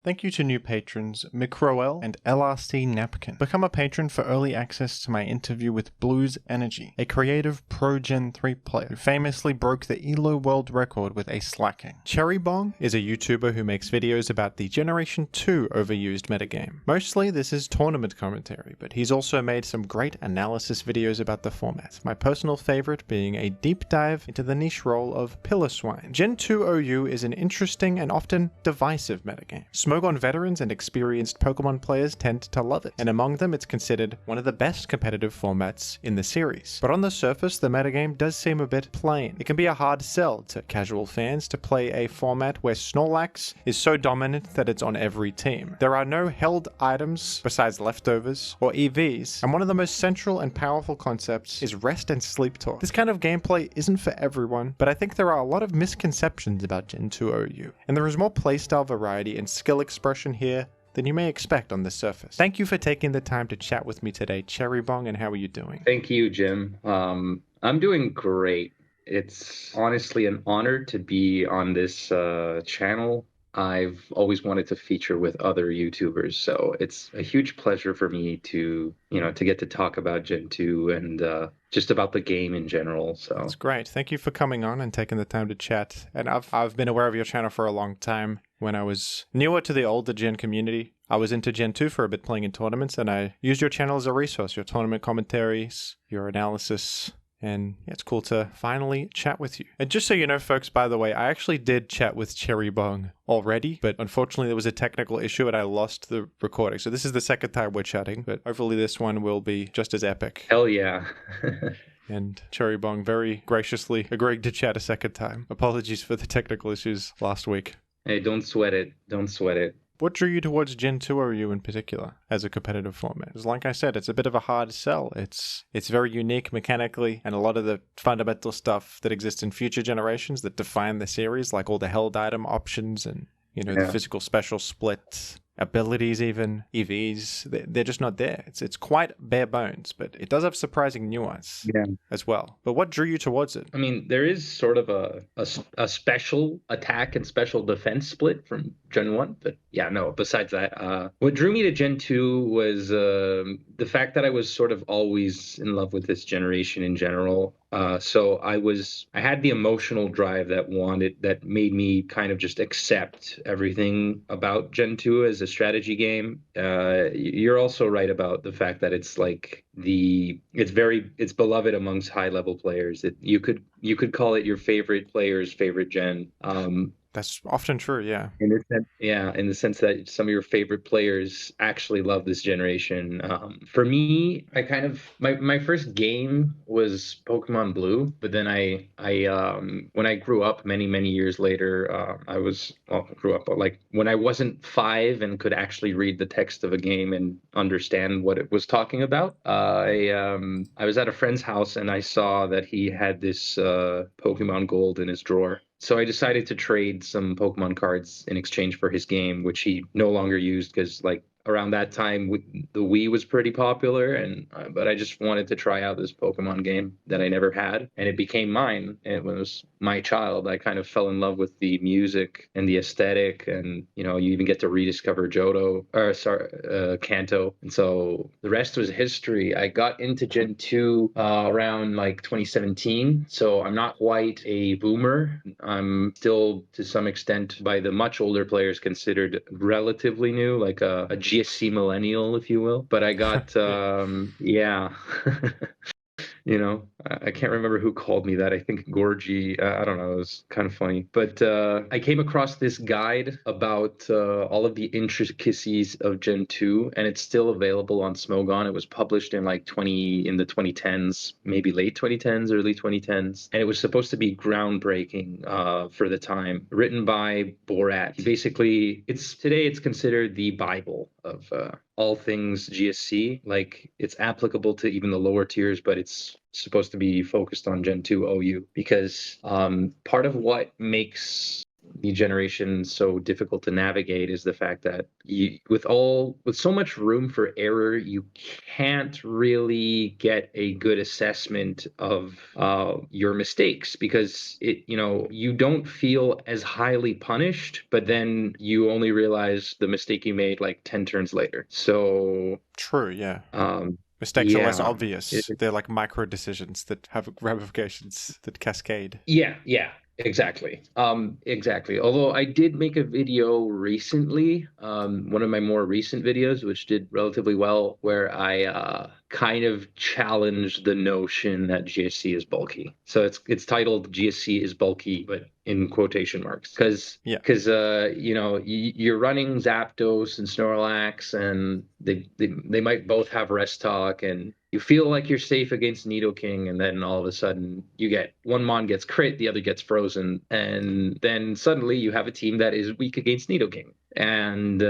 Thank you to new patrons Microel and LRC Napkin. Become a patron for early access to my interview with Blues Energy, a creative Pro Gen 3 player who famously broke the ELO world record with a slacking. Cherry Bong is a YouTuber who makes videos about the Generation 2 overused metagame. Mostly this is tournament commentary, but he's also made some great analysis videos about the format, my personal favorite being a deep dive into the niche role of Pillar Swine. Gen 2 OU is an interesting and often divisive metagame. Smogon veterans and experienced Pokemon players tend to love it, and among them it's considered one of the best competitive formats in the series. But on the surface, the metagame does seem a bit plain. It can be a hard sell to casual fans to play a format where Snorlax is so dominant that it's on every team. There are no held items besides leftovers or EVs, and one of the most central and powerful concepts is rest and sleep talk. This kind of gameplay isn't for everyone, but I think there are a lot of misconceptions about Gen 2 OU, and there is more playstyle variety and skill expression here than you may expect on the surface. Thank you for taking the time to chat with me today, Cherry Bong, and how are you doing? Thank you, Jim. I'm doing great. It's honestly an honor to be on this channel. I've always wanted to feature with other YouTubers, so it's a huge pleasure for me to get to talk about Gen 2 and just about the game in general. So that's great. Thank you for coming on and taking the time to chat. And I've been aware of your channel for a long time. When I was newer to the older Gen community, I was into Gen 2 for a bit, playing in tournaments, and I used your channel as a resource, your tournament commentaries, your analysis. And yeah, it's cool to finally chat with you. And just so you know, folks, by the way, I actually did chat with Cherry Bong already, but unfortunately there was a technical issue and I lost the recording. So this is the second time we're chatting, but hopefully this one will be just as epic. Hell yeah. And Cherry Bong very graciously agreed to chat a second time. Apologies for the technical issues last week. Hey, don't sweat it. Don't sweat it. What drew you towards Gen 2 OU in particular as a competitive format? Because like I said, it's a bit of a hard sell. It's very unique mechanically, and a lot of the fundamental stuff that exists in future generations that define the series, like all the held item options and the physical special split, abilities even, EVs, they're just not there. It's quite bare bones, but it does have surprising nuance as well. But what drew you towards it? I mean, there is sort of a special attack and special defense split from Gen 1, but yeah, no, besides that, what drew me to Gen 2 was the fact that I was sort of always in love with this generation in general. So I had the emotional drive that made me kind of just accept everything about Gen 2 as a strategy game. You're also right about the fact that it's like it's beloved amongst high level players. You could call it your favorite player's favorite gen. That's often true, yeah. In the sense that some of your favorite players actually love this generation. For me, I kind of my first game was Pokemon Blue, but then I when I grew up many years later, grew up like when I wasn't 5 and could actually read the text of a game and understand what it was talking about. I was at a friend's house and I saw that he had this Pokemon Gold in his drawer. So I decided to trade some Pokemon cards in exchange for his game, which he no longer used because, like, around that time, the Wii was pretty popular, but I just wanted to try out this Pokemon game that I never had, and it became mine. And it was my child. I kind of fell in love with the music and the aesthetic, and you even get to rediscover Kanto, and so the rest was history. I got into Gen 2 around like 2017, so I'm not quite a boomer. I'm still, to some extent, by the much older players, considered relatively new, like a GSC millennial, if you will. But I got, yeah. I can't remember who called me that. I think Gorgie. I don't know. It was kind of funny. But I came across this guide about all of the intricacies of Gen 2, and it's still available on Smogon. It was published in the 2010s, maybe late 2010s, early 2010s. And it was supposed to be groundbreaking for the time. Written by Borat. Basically, today it's considered the Bible of all things GSC. Like, it's applicable to even the lower tiers, but it's supposed to be focused on Gen 2 OU because part of what makes the generation so difficult to navigate is the fact that with so much room for error, you can't really get a good assessment of your mistakes, because you don't feel as highly punished, but then you only realize the mistake you made like 10 turns later. So true, yeah. Mistakes are less yeah, obvious. They're like micro decisions that have ramifications that cascade. yeah, exactly. Exactly. Although I did make a video recently, one of my more recent videos, which did relatively well, where I kind of challenged the notion that GSC is bulky. So it's titled GSC is bulky, but in quotation marks, because you're running Zapdos and Snorlax, and they might both have Rest Talk, and you feel like you're safe against Nidoking, and then all of a sudden you get one Mon gets crit, the other gets frozen, and then suddenly you have a team that is weak against Nidoking. And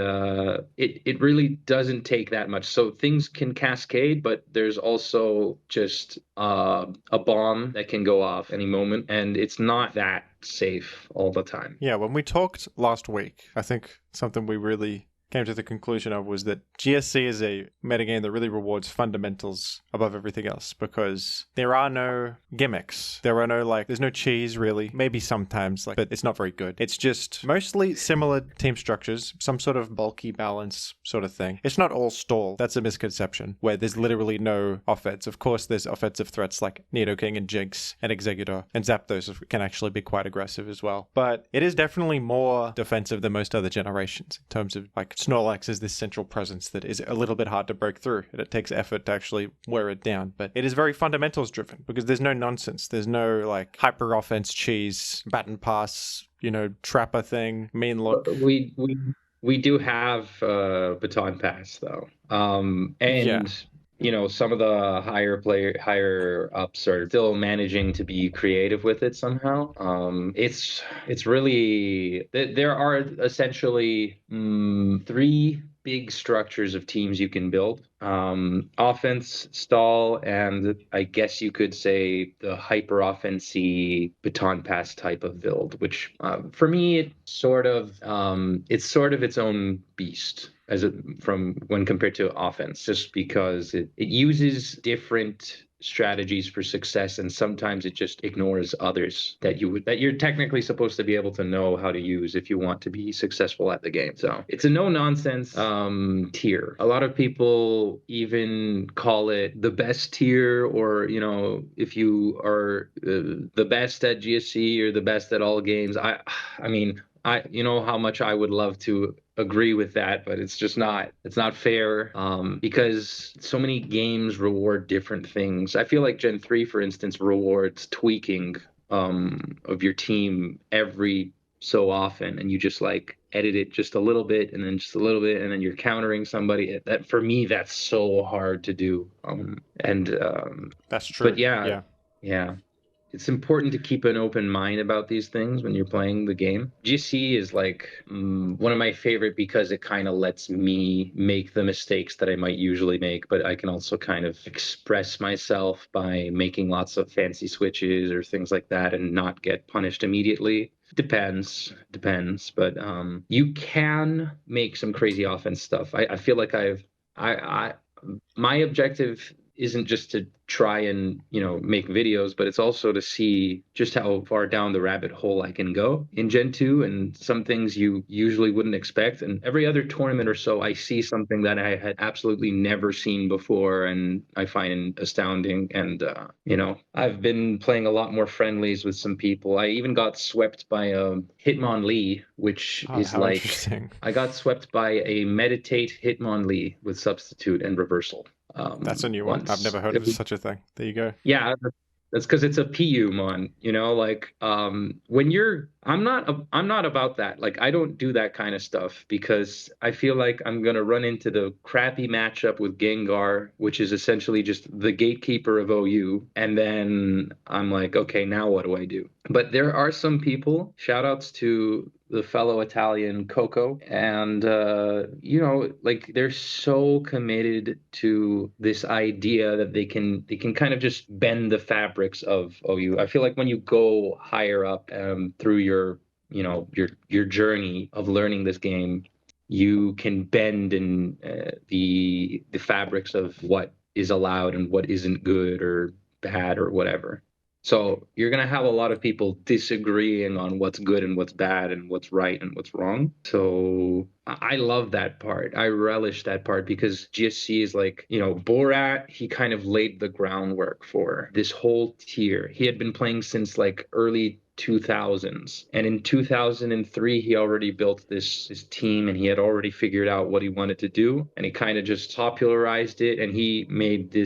it really doesn't take that much. So things can cascade, but there's also just a bomb that can go off any moment, and it's not that safe all the time. Yeah, when we talked last week, I think something we really came to the conclusion of was that GSC is a metagame that really rewards fundamentals above everything else, because there are no gimmicks. There are no, there's no cheese really. Maybe sometimes, but it's not very good. It's just mostly similar team structures, some sort of bulky balance sort of thing. It's not all stall. That's a misconception, where there's literally no offense. Of course, there's offensive threats like Nidoking and Jinx and Exeggutor, and Zapdos can actually be quite aggressive as well. But it is definitely more defensive than most other generations in terms of Snorlax is this central presence that is a little bit hard to break through, and it takes effort to actually wear it down. But it is very fundamentals driven, because there's no nonsense. There's no hyper offense cheese, baton pass, trapper thing, mean look. We do have baton pass though, and yeah. Some of the higher ups are still managing to be creative with it somehow. It's really, there are essentially three big structures of teams you can build: offense, stall, and I guess you could say the hyper offensy baton pass type of build, which for me it's sort of its own beast from when compared to offense, just because it uses different strategies for success, and sometimes it just ignores others that you're technically supposed to be able to know how to use if you want to be successful at the game. So it's a no nonsense tier. A lot of people even call it the best tier, or if you are the best at GSC or the best at all games. I mean, how much I would love to agree with that, but it's not fair, because so many games reward different things. I feel like Gen 3, for instance, rewards tweaking of your team every so often, and you just edit it just a little bit and then just a little bit, and then you're countering somebody. That, for me, that's so hard to do. That's true. But yeah. It's important to keep an open mind about these things when you're playing the game. GC is one of my favorite, because it kind of lets me make the mistakes that I might usually make, but I can also kind of express myself by making lots of fancy switches or things like that and not get punished immediately. Depends, but you can make some crazy offense stuff. I feel like my objective isn't just to try and make videos, but it's also to see just how far down the rabbit hole I can go in Gen 2, and some things you usually wouldn't expect. And every other tournament or so, I see something that I had absolutely never seen before, and I find astounding. And I've been playing a lot more friendlies with some people. I even got swept by Hitmonlee, which is interesting. I got swept by a meditate Hitmonlee with substitute and reversal. That's a new one. I've never heard of such a thing. There you go. Yeah, that's because it's a PU mon. When I'm not about that. I don't do that kind of stuff, because I feel like I'm gonna run into the crappy matchup with Gengar, which is essentially just the gatekeeper of OU, and then I'm like, okay, now what do I do? But there are some people, shout outs to the fellow Italian Coco, and they're so committed to this idea that they can kind of just bend the fabrics of OU. I feel like when you go higher up through your your journey of learning this game, you can bend in the fabrics of what is allowed and what isn't good or bad or whatever. So you're going to have a lot of people disagreeing on what's good and what's bad and what's right and what's wrong. So I love that part. I relish that part because GSC is like, Borat, he kind of laid the groundwork for this whole tier. He had been playing since like early 2000s, and in 2003 he already built this team, and he had already figured out what he wanted to do, and he kind of just popularized it, and he made the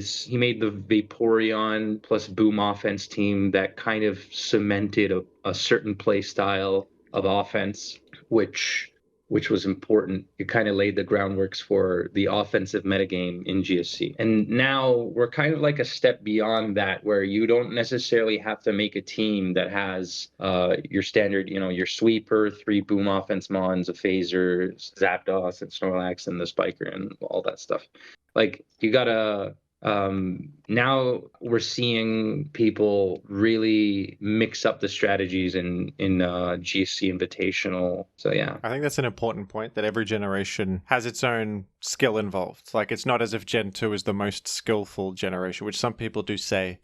Vaporeon plus Boom offense team that kind of cemented a certain play style of offense, which was important. It kind of laid the groundworks for the offensive metagame in GSC. And now we're kind of like a step beyond that, where you don't necessarily have to make a team that has your standard, your sweeper, 3 boom offense mons, a phaser, Zapdos, and Snorlax, and the spiker, and all that stuff. Like, you gotta... now we're seeing people really mix up the strategies in GSC Invitational. So yeah, I think that's an important point, that every generation has its own skill involved. Like, it's not as if Gen 2 is the most skillful generation, which some people do say.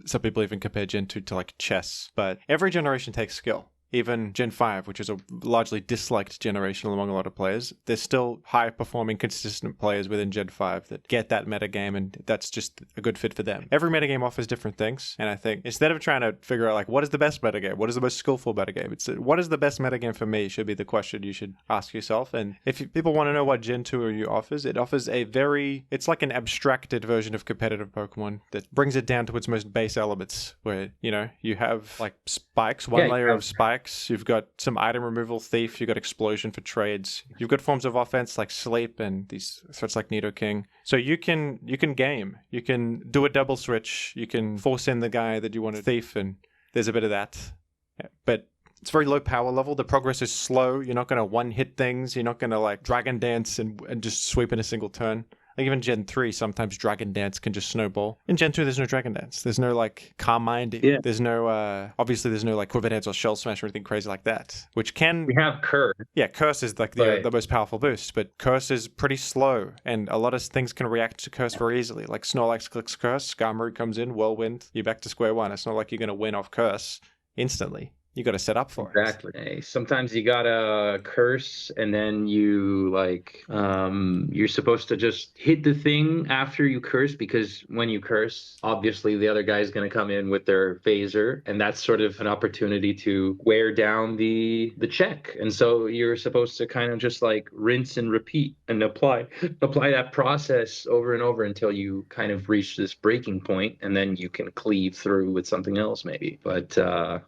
Some people even compare Gen 2 to like chess, but every generation takes skill. Even Gen 5, which is a largely disliked generation among a lot of players, there's still high-performing, consistent players within Gen 5 that get that metagame, and that's just a good fit for them. Every metagame offers different things, and I think instead of trying to figure out, like, what is the best metagame? What is the most skillful metagame? It's what is the best metagame for me should be the question you should ask yourself. And if people want to know what Gen 2 offers, it offers it's like an abstracted version of competitive Pokemon that brings it down to its most base elements, where, you have, like, spikes, one layer of spikes. You've got some item removal, thief. You've got explosion for trades. You've got forms of offense like sleep and these threats like Nidoking. So you can game. You can do a double switch. You can force in the guy that you want to thief, and there's a bit of that. But it's very low power level. The progress is slow. You're not going to one-hit things. You're not going to like Dragon Dance and just sweep in a single turn. Like, even Gen 3, sometimes Dragon Dance can just snowball. In Gen 2, there's no Dragon Dance. There's no, like, Calm Mind. Yeah. There's no, obviously, there's no, like, Quiver Dance or Shell Smash or anything crazy like that, which can... We have Curse. Yeah, Curse is, like, the most powerful boost, but Curse is pretty slow, and a lot of things can react to Curse very easily. Like, Snorlax clicks Curse, Skarmory comes in, Whirlwind, you're back to square one. It's not like you're going to win off Curse instantly. You got to set up for it. Exactly. Sometimes you gotta curse, and then you're supposed to just hit the thing after you curse, because when you curse, obviously the other guy's gonna come in with their phaser, and that's sort of an opportunity to wear down the check. And so you're supposed to kind of just like rinse and repeat and apply that process over and over until you kind of reach this breaking point, and then you can cleave through with something else maybe. But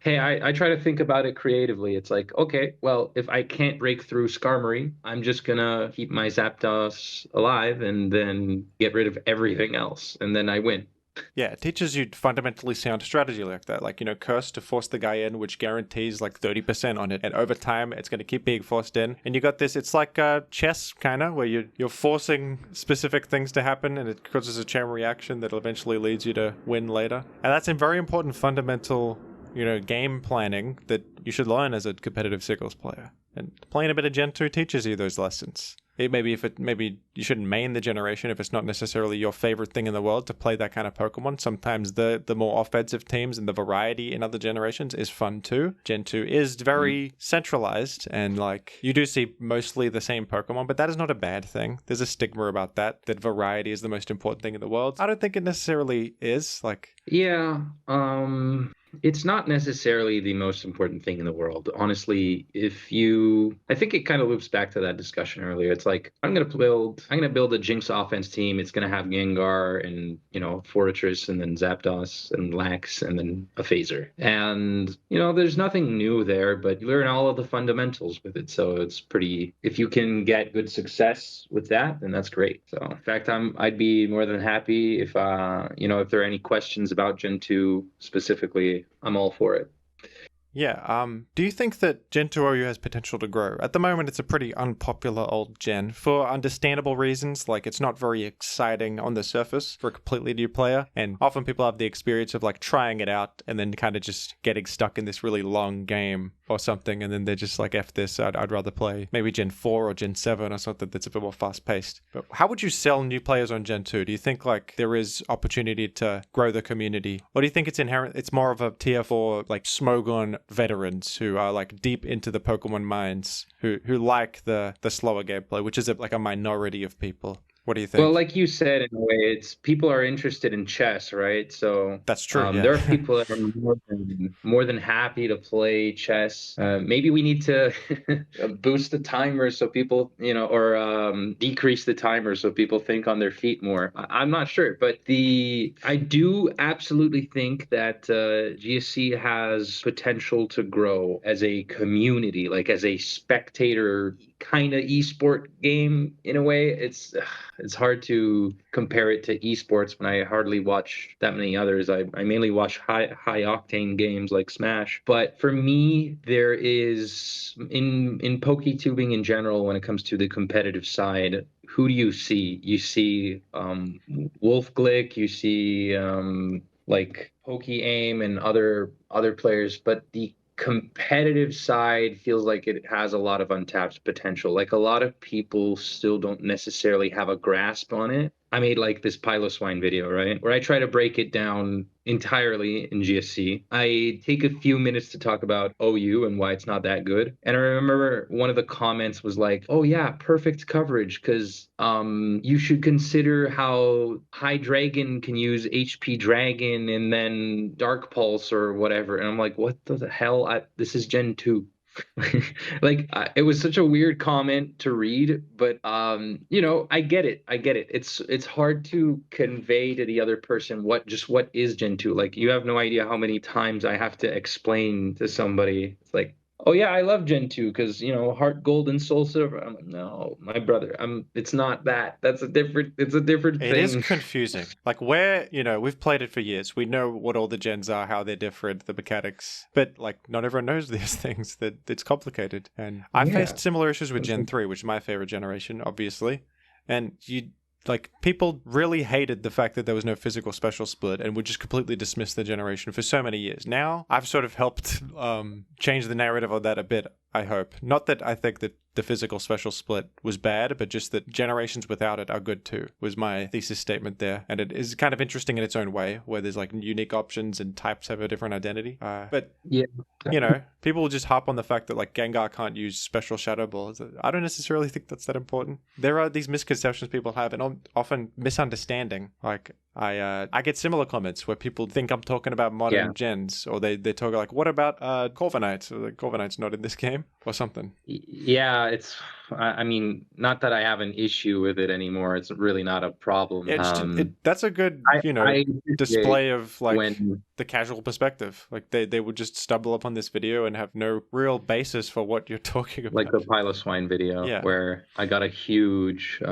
hey, I try to think about it creatively. It's like, okay, well, if I can't break through Skarmory, I'm just gonna keep my Zapdos alive and then get rid of everything else, and then I win. Yeah, it teaches you fundamentally sound strategy like that. Like, Curse to force the guy in, which guarantees like 30% on it. And over time, it's going to keep being forced in. And you got this, it's like chess, kind of, where you're forcing specific things to happen, and it causes a chain reaction that eventually leads you to win later. And that's a very important fundamental game planning that you should learn as a competitive singles player. And playing a bit of Gen 2 teaches you those lessons. Maybe you shouldn't main the generation if it's not necessarily your favorite thing in the world to play that kind of Pokemon. Sometimes the more offensive teams and the variety in other generations is fun too. Gen 2 is very centralized, and like you do see mostly the same Pokemon, but that is not a bad thing. There's a stigma about that variety is the most important thing in the world. I don't think it necessarily is. Yeah, it's not necessarily the most important thing in the world. Honestly, I think it kind of loops back to that discussion earlier. It's like, I'm going to build a Jinx offense team. It's going to have Gengar and, Forretress, and then Zapdos and Lax, and then a phaser. And, there's nothing new there, but you learn all of the fundamentals with it. So it's if you can get good success with that, then that's great. So in fact, I'd be more than happy if there are any questions about Gen 2 specifically, I'm all for it. Yeah, do you think that Gen 2 OU has potential to grow? At the moment, it's a pretty unpopular old gen for understandable reasons, like it's not very exciting on the surface for a completely new player, and often people have the experience of like trying it out and then kind of just getting stuck in this really long game or something, and then they're just like, F this, I'd rather play maybe Gen 4 or Gen 7 or something that's a bit more fast-paced. But how would you sell new players on Gen 2? Do you think like there is opportunity to grow the community? Or do you think it's more of a tier for like Smogon veterans who are like deep into the Pokemon minds, who like the slower gameplay, which is like a minority of people? What do you think? Well, like you said, in a way, it's people are interested in chess, right? So that's true. Yeah. There are people that are more than happy to play chess. Maybe we need to boost the timer so people, or decrease the timer so people think on their feet more. I'm not sure, but I do absolutely think that GSC has potential to grow as a community, like as a spectator kind of esport game in a way. It's hard to compare it to esports when I hardly watch that many others. I mainly watch high octane games like Smash. But for me, there is in PokeTubing in general, when it comes to the competitive side, who do you see? You see Wolfglick, you see like PokeAim and other players, but the competitive side feels like it has a lot of untapped potential. Like a lot of people still don't necessarily have a grasp on it. I made like this Piloswine video, right? Where I try to break it down entirely in GSC. I take a few minutes to talk about OU and why it's not that good. And I remember one of the comments was like, "Oh yeah, perfect coverage, because you should consider how High Dragon can use HP Dragon and then Dark Pulse or whatever." And I'm like, "What the hell? This is Gen 2." It was such a weird comment to read, but I get it. It's hard to convey to the other person what is Gen 2. Like, you have no idea how many times I have to explain to somebody. It's like, "Oh yeah, I love Gen 2 because Heart Gold and Soul Silver." I'm like, "No, my brother, it's not that. It's a different thing." It is confusing. Like, we've played it for years. We know what all the gens are, how they're different, the mechanics. But like, not everyone knows these things. That it's complicated. And I faced similar issues with Gen 3, which is my favorite generation, obviously. And people really hated the fact that there was no physical special split and would just completely dismiss the generation for so many years. Now, I've sort of helped change the narrative of that a bit, I hope. Not that I think that the physical special split was bad, but just that generations without it are good too, was my thesis statement there. And it is kind of interesting in its own way, where there's like unique options and types have a different identity. But yeah, people will just harp on the fact that like Gengar can't use special Shadow Ball. I don't necessarily think that's that important. There are these misconceptions people have, and often misunderstanding. Like, I get similar comments where people think I'm talking about modern gens, or they talk like, "What about Corviknight?" Or like, "Corviknight's not in this game," or something. Yeah, I mean, not that I have an issue with it anymore. It's really not a problem. That's a good, display of like the casual perspective. Like they would just stumble upon this video and have no real basis for what you're talking about. Like the Piloswine video, where I got a huge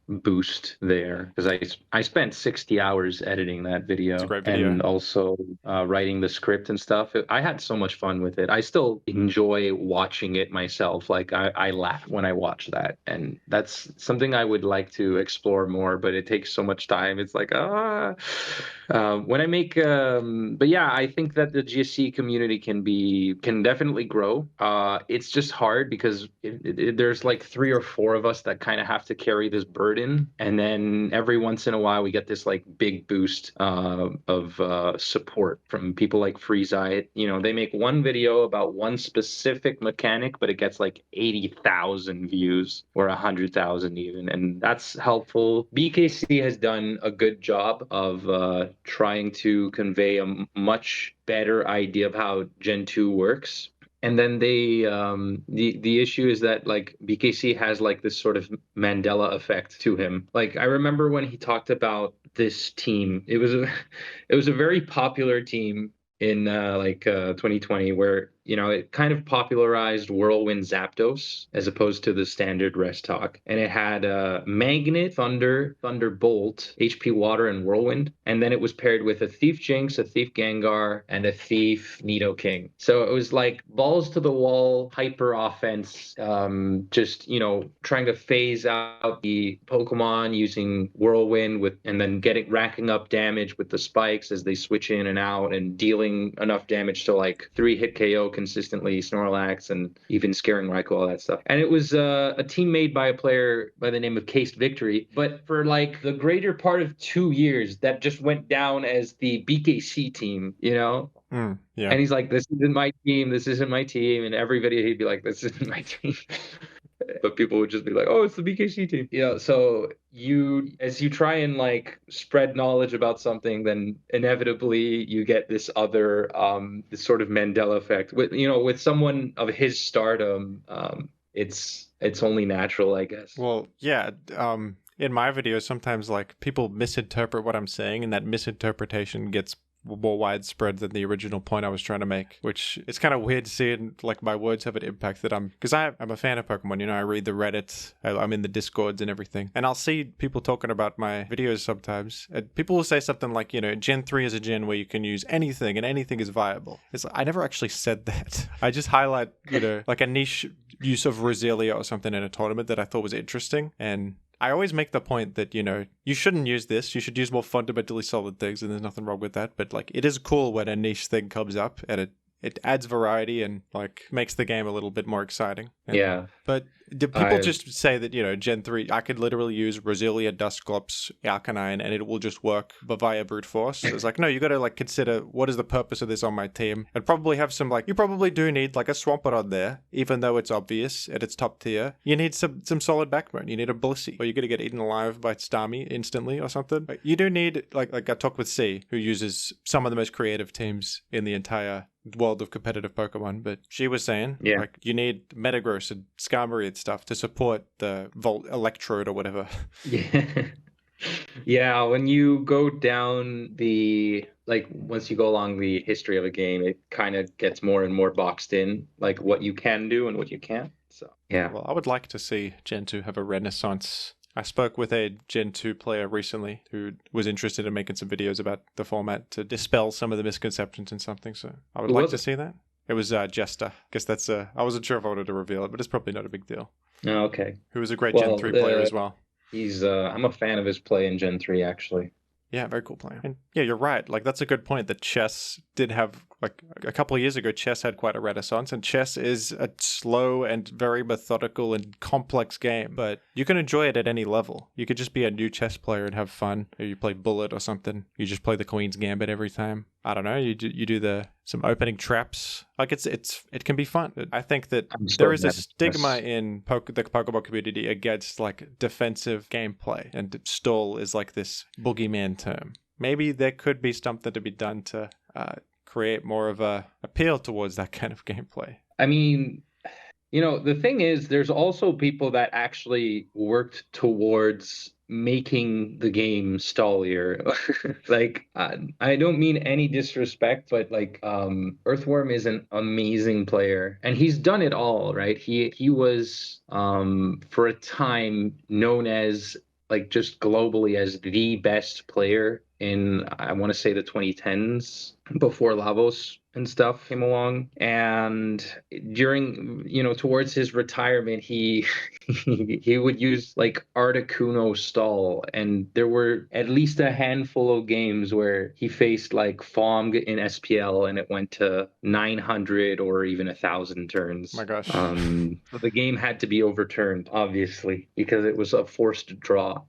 boost there because I spent 60 hours editing that video. It's a great video. And also writing the script and stuff. I had so much fun with it. I still enjoy watching it myself. Like I laugh when I watch that, and that's something I would like to explore more, but it takes so much time. It's like when I make but yeah, I think that the GSC community can definitely grow. It's just hard because there's like 3 or 4 of us that kind of have to carry this burden, and then every once in a while we get this like big boost of support from people like Freezeye. They make one video about one specific mechanic, but it gets like 80,000 views or 100,000 even, and that's helpful. BKC has done a good job of trying to convey a much better idea of how Gen 2 works. And then the issue is that like BKC has like this sort of Mandela effect to him. Like, I remember when he talked about this team, it was a very popular team in 2020, where it kind of popularized Whirlwind Zapdos as opposed to the standard Restock. And it had Magnet, Thunder, Thunderbolt, HP Water, and Whirlwind. And then it was paired with a Thief Jinx, a Thief Gengar, and a Thief Nidoking. So it was like balls to the wall, hyper offense, just, trying to phase out the Pokemon using Whirlwind and then racking up damage with the spikes as they switch in and out and dealing enough damage to like 3-hit KO consistently, Snorlax, and even scaring Raikou, all that stuff. And it was a team made by a player by the name of Cased Victory. But for like the greater part of 2 years, that just went down as the BKC team, Yeah. And he's like, this isn't my team. This isn't my team. And every video he'd be like, this isn't my team. But people would just be like, oh, it's the BKC team. So as you try and like spread knowledge about something, then inevitably you get this other, this sort of Mandela effect. With someone of his stardom, it's only natural, I guess. Well, yeah. In my videos, sometimes like people misinterpret what I'm saying, and that misinterpretation gets more widespread than the original point I was trying to make, which it's kind of weird to see it, like my words have an impact that because I'm a fan of Pokemon, I read the Reddit, I'm in the Discords and everything, and I'll see people talking about my videos sometimes, and people will say something like, Gen 3 is a gen where you can use anything and anything is viable. It's like, I never actually said that. I just highlight, like a niche use of Roselia or something in a tournament that I thought was interesting, and I always make the point that, you shouldn't use this. You should use more fundamentally solid things, and there's nothing wrong with that. But, like, it is cool when a niche thing comes up, and it adds variety and, like, makes the game a little bit more exciting. Yeah. But do people just say that, Gen 3, I could literally use Roselia, Dusclops, Arcanine, and it will just work via brute force? It's like, no, you got to, like, consider what is the purpose of this on my team, and probably have some, like, you probably do need, like, a Swampert on there, even though it's obvious and it's top tier. You need some solid backbone. You need a Blissey, or you're going to get eaten alive by Starmie instantly or something. You do need, like I talked with C, who uses some of the most creative teams in the entire world of competitive Pokemon, but she was saying, like, you need Metagross and Skarmory and stuff to support the Volt Electrode or whatever. Yeah, when you go down once you go along the history of a game, it kind of gets more and more boxed in, like what you can do and what you can't. So, yeah. Well, I would like to see Gen 2 have a renaissance. I spoke with a Gen 2 player recently who was interested in making some videos about the format to dispel some of the misconceptions and something, so I would like to see that. It was Jester. I guess that's I wasn't sure if I wanted to reveal it, but it's probably not a big deal. Oh, okay. Who was a great Gen 3 player as well. He's I'm a fan of his play in Gen 3, actually. Yeah, very cool player. And yeah, you're right. Like, that's a good point that chess did have, like, a couple of years ago, chess had quite a renaissance, and chess is a slow and very methodical and complex game, but you can enjoy it at any level. You could just be a new chess player and have fun, or you play Bullet or something. You just play the Queen's Gambit every time. I don't know. You do some opening traps. Like, it can be fun. I think that there is a stigma in the Pokemon community against, like, defensive gameplay, and stall is like this boogeyman term. Maybe there could be something to be done to create more of a appeal towards that kind of gameplay. I mean, the thing is, there's also people that actually worked towards making the game stallier. Like, I don't mean any disrespect, but like, Earthworm is an amazing player, and he's done it all, right? He was for a time known as, like, just globally as the best player in, I want to say, the 2010s, before Lavos and stuff came along. And during, towards his retirement, he would use, like, Articuno stall, and there were at least a handful of games where he faced, like, Fong in SPL and it went to 900 or even 1,000 turns. Oh my gosh. So the game had to be overturned, obviously, because it was a forced draw.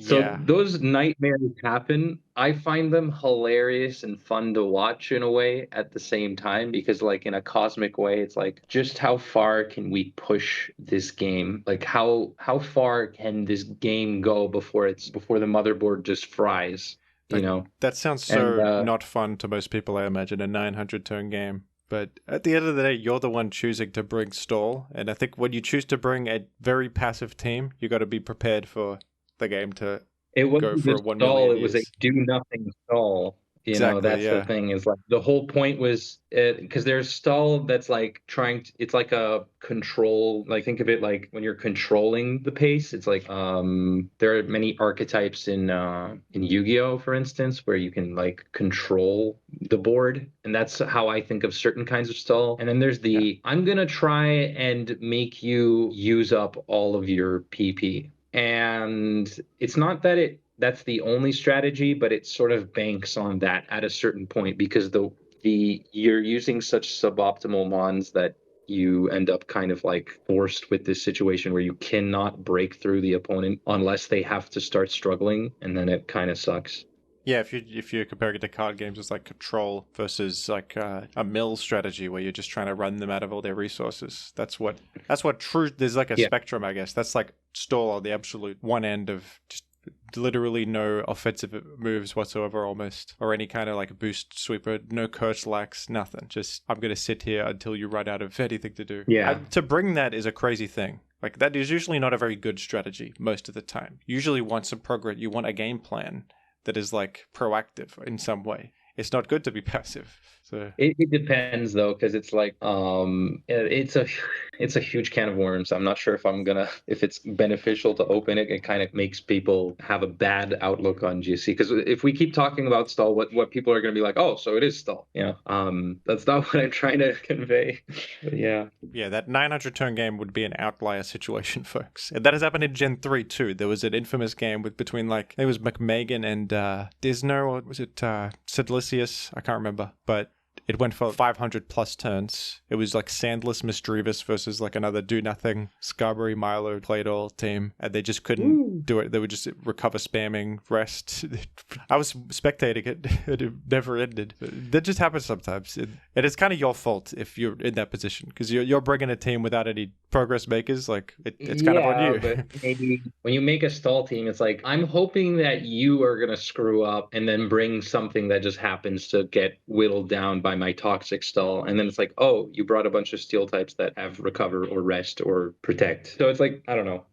So those nightmares happen. I find them hilarious and fun to watch in a way at the same time, because, like, in a cosmic way, it's like, just how far can we push this game? Like, how far can this game go before the motherboard just fries? That sounds so not fun to most people, I imagine, a 900 turn game. But at the end of the day, you're the one choosing to bring stall, and I think when you choose to bring a very passive team, you got to be prepared for the game to go for 1 million years. It was a do-nothing stall. Exactly, That's the yeah. thing, is like the whole point was because there's stall that's like it's like a control, like think of it like when you're controlling the pace. It's like there are many archetypes in Yu-Gi-Oh, for instance, where you can like control the board, and that's how I think of certain kinds of stall. And then there's the I'm gonna try and make you use up all of your PP. And it's not that that's the only strategy, but it sort of banks on that at a certain point, because the you're using such suboptimal mons that you end up kind of like forced with this situation where you cannot break through the opponent unless they have to start struggling, and then it kind of sucks. Yeah, if you're comparing it to card games, it's like Control versus like a mill strategy where you're just trying to run them out of all their resources. That's what true. There's like a spectrum, I guess. That's like stall on the absolute one end of just literally no offensive moves whatsoever, almost, or any kind of like a boost sweeper, no Kurchlax, nothing. Just I'm gonna sit here until you run out of anything to do. Yeah. To bring that is a crazy thing. Like that is usually not a very good strategy most of the time. Usually, want some progress. You want a game plan that is like proactive in some way. It's not good to be passive. So it depends though, because it's like it's a huge can of worms. I'm not sure if it's beneficial to open it. It kind of makes people have a bad outlook on GSC, because if we keep talking about stall, what people are going to be like, oh, so it is stall. That's not what I'm trying to convey. But yeah, that 900 turn game would be an outlier situation, folks. And that has happened in Gen 3 too. There was an infamous game between like it was McMagan and Disner, or was it Sidlicious? I can't remember, but it went for 500 plus turns. It was like Sandless Misdreavus versus like another do-nothing Scarberry Milo Play-Doh team, and they just couldn't do it. They would just recover spamming, rest. I was spectating it. It never ended. That just happens sometimes. And it's kind of your fault if you're in that position, because you're bringing a team without any progress makers. Like it's kind of on you. But maybe when you make a stall team, it's like, I'm hoping that you are going to screw up and then bring something that just happens to get whittled down by my toxic stall, and then it's like, oh, you brought a bunch of steel types that have recover or rest or protect. So it's like, I don't know.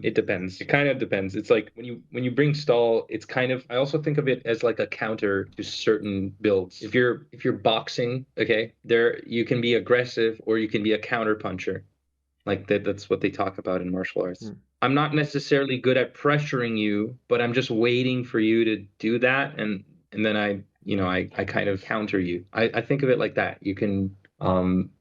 It depends. It kind of depends. It's like when you bring stall, it's kind of, I also think of it as like a counter to certain builds. If you're boxing, okay, there you can be aggressive or you can be a counter puncher. Like that's what they talk about in martial arts. I'm not necessarily good at pressuring you, but I'm just waiting for you to do that, and then I kind of counter you. I think of it like that. You can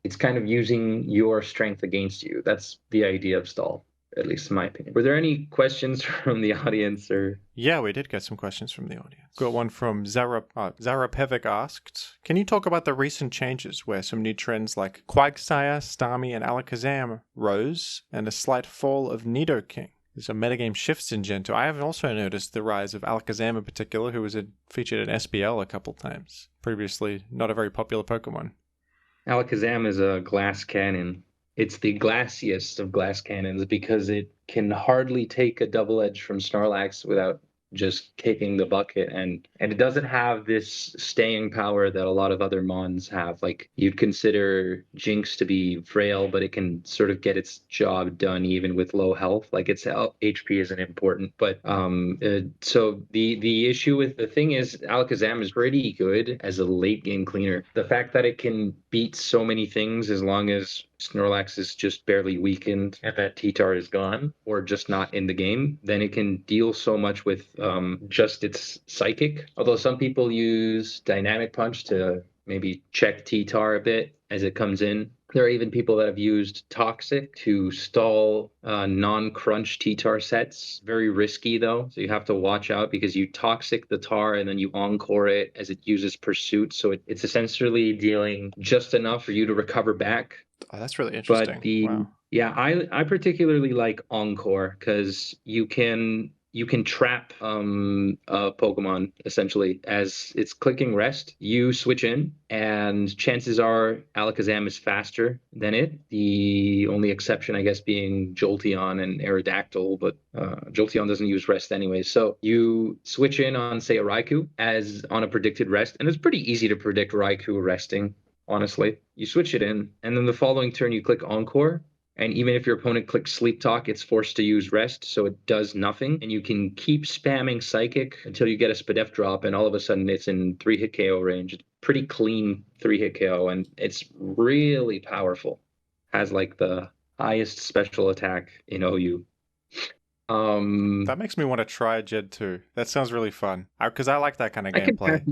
it's kind of using your strength against you. That's the idea of stall, at least in my opinion. Were there any questions from the audience? Or yeah, we did get some questions from the audience. Got one from Zara Pevic asked, can you talk about the recent changes where some new trends like Quagsire, Starmie, and Alakazam rose, and a slight fall of Nidoking? There's some metagame shifts in Gen 2. I have also noticed the rise of Alakazam in particular, who was featured in SBL a couple times. Previously, not a very popular Pokemon. Alakazam is a glass cannon. It's the glassiest of glass cannons because it can hardly take a double edge from Snorlax without just kicking the bucket, and it doesn't have this staying power that a lot of other mons have. Like, you'd consider Jinx to be frail, but it can sort of get its job done even with low health. Like, its HP isn't important, but so the issue with the thing is Alakazam is pretty good as a late game cleaner. The fact that it can beat so many things as long as Snorlax is just barely weakened and that T-Tar is gone or just not in the game, then it can deal so much with just its psychic. Although some people use Dynamic Punch to maybe check T-Tar a bit as it comes in. There are even people that have used Toxic to stall non-crunch T-Tar sets. Very risky though, so you have to watch out because you Toxic the Tar and then you Encore it as it uses Pursuit, so it's essentially dealing just enough for you to recover back. Oh, that's really interesting. Wow. Yeah, I particularly like Encore because you can trap a Pokemon essentially as it's clicking rest. You switch in, and chances are Alakazam is faster than it. The only exception, I guess, being Jolteon and Aerodactyl, but Jolteon doesn't use rest anyway. So you switch in on, say, a Raikou as on a predicted rest, and it's pretty easy to predict Raikou resting. Honestly, you switch it in, and then the following turn you click Encore, And even if your opponent clicks Sleep Talk, it's forced to use Rest, so it does nothing. And you can keep spamming Psychic until you get a Spadef drop, and all of a sudden it's in 3-hit KO range. It's pretty clean 3-hit KO, and it's really powerful. Has like the highest special attack in OU. That makes me want to try Gen 2. That sounds really fun. Because I like that kind of gameplay.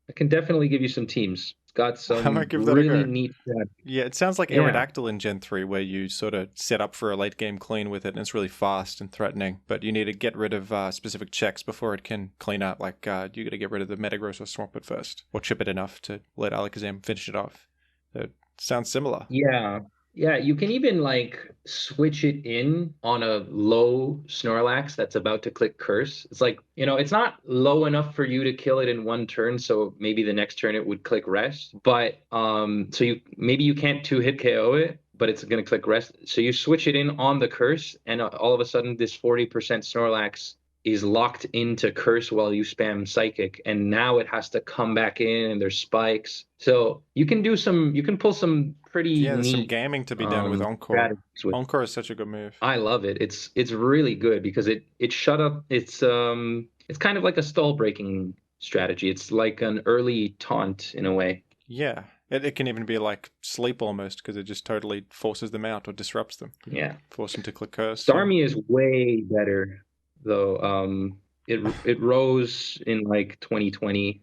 I can definitely give you some teams. It's got some I might give that a really go. neat stats. Yeah, it sounds like Yeah. Aerodactyl in Gen 3, where you sort of set up for a late game clean with it, and it's really fast and threatening, but you need to get rid of specific checks before it can clean up. Like, you got to get rid of the Metagross or Swamp it first, or chip it enough to let Alakazam finish it off. It sounds similar. Yeah. Yeah, you can even like switch it in on a low Snorlax that's about to click Curse. It's like, it's not low enough for you to kill it in one turn, so maybe the next turn it would click Rest. But so you can't 2-hit KO it, but it's going to click Rest. So you switch it in on the Curse, and all of a sudden this 40% Snorlax is locked into Curse while you spam Psychic, and now it has to come back in, and there's spikes. So you can pull some pretty there's neat some gaming to be done with Encore. Encore is such a good move. I love it. It's really good because it shut up. It's kind of like a stall breaking strategy. It's like an early taunt in a way. Yeah. It can even be like sleep almost, because it just totally forces them out or disrupts them. Yeah. Force them to click Curse. Starmie is way better though. It rose in like 2020,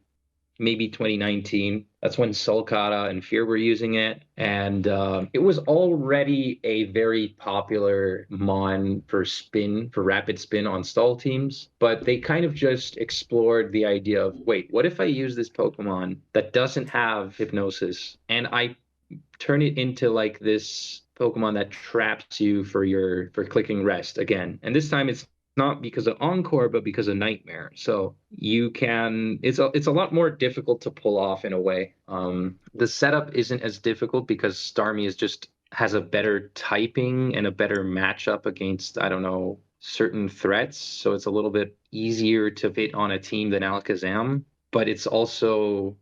maybe 2019. That's when Sulcata and Fear were using it. And it was already a very popular mon for rapid spin on stall teams. But they kind of just explored the idea of, wait, what if I use this Pokemon that doesn't have Hypnosis and I turn it into like this Pokemon that traps you for clicking Rest again? And this time it's not because of Encore, but because of Nightmare. So it's a lot more difficult to pull off in a way. The setup isn't as difficult because Starmie has a better typing and a better matchup against, I don't know, certain threats. So it's a little bit easier to fit on a team than Alakazam. But it's also,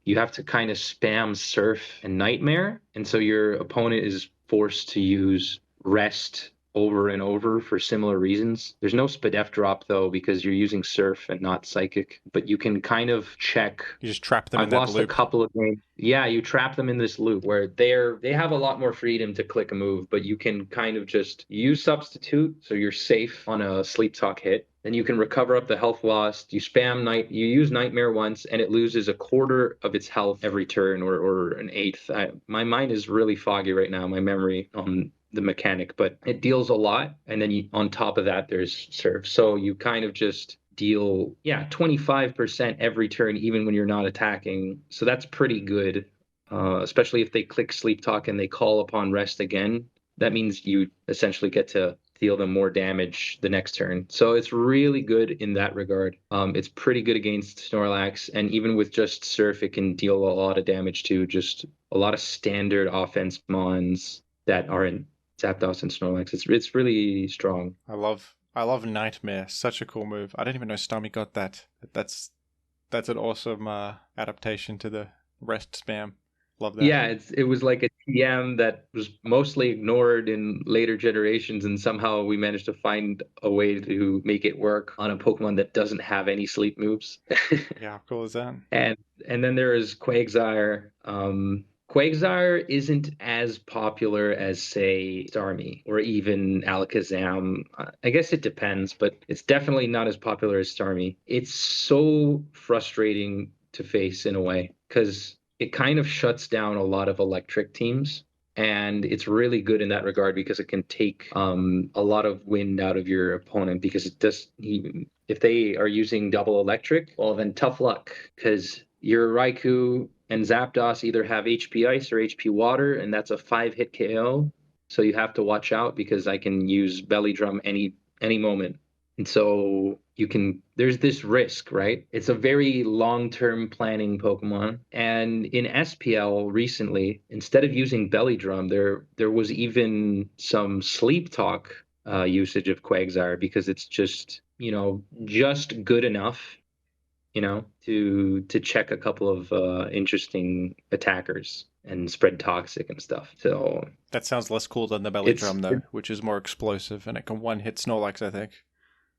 you have to kind of spam Surf and Nightmare. And so your opponent is forced to use Rest over and over for similar reasons. There's no Spadef drop though, because you're using Surf and not Psychic, but you can kind of check. You just trap them in I've that lost loop. a couple of games. Yeah, you trap them in this loop where they have a lot more freedom to click a move, but you can kind of just use Substitute, so you're safe on a Sleep Talk hit. Then you can recover up the health lost. You use Nightmare once, and it loses a quarter of its health every turn, or an eighth. My mind is really foggy right now, my memory on the mechanic, but it deals a lot. And then on top of that, there's Surf. So you kind of just deal 25% every turn, even when you're not attacking. So that's pretty good, especially if they click Sleep Talk and they call upon Rest again. That means you essentially get to deal them more damage the next turn. So it's really good in that regard. It's pretty good against Snorlax, and even with just Surf, it can deal a lot of damage too. Just a lot of standard offense mons that are in Zapdos and Snorlax. It's really strong. I love Nightmare. Such a cool move. I didn't even know Starmie got that. That's an awesome adaptation to the Rest spam. Love that. Yeah, it was like a TM that was mostly ignored in later generations, and somehow we managed to find a way to make it work on a Pokemon that doesn't have any sleep moves. Yeah, how cool is that? And then there is Quagsire. Quagsire isn't as popular as, say, Starmie or even Alakazam. I guess it depends, but it's definitely not as popular as Starmie. It's so frustrating to face in a way because it kind of shuts down a lot of electric teams. And it's really good in that regard because it can take a lot of wind out of your opponent, because if they are using double electric, well, then tough luck, because your Raikou and Zapdos either have HP Ice or HP Water, and that's a 5-hit KO. So you have to watch out, because I can use Belly Drum any moment. And so there's this risk, right? It's a very long-term planning Pokemon. And in SPL recently, instead of using Belly Drum, there was even some Sleep Talk usage of Quagsire, because it's just good enough, to check a couple of interesting attackers. and spread toxic and stuff. So That sounds less cool than the belly it's drum, though, which is more explosive and it can one-hit Snorlax, I think.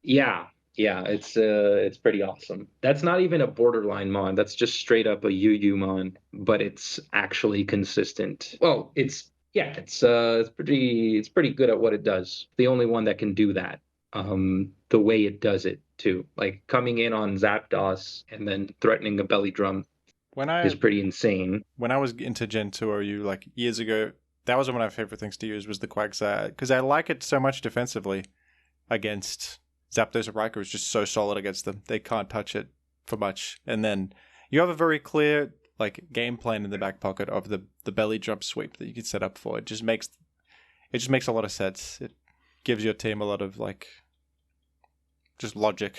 yeah, yeah, it's pretty awesome. That's not even a borderline mon. That's just straight up a UU mon, but it's actually consistent. Well, it's pretty good at what it does. The only one that can do that. The way it does it too. Like coming in on Zapdos and then threatening a belly drum When is I pretty insane. when I was into Gen 2 OU like years ago, that was one of my favorite things to use was the Quagsire because I like it so much defensively against Zapdos and Raikou is just so solid against them. They can't touch it for much. And then you have a very clear like game plan in the back pocket of the belly jump sweep that you can set up for. It just makes a lot of sense. It gives your team a lot of like just logic.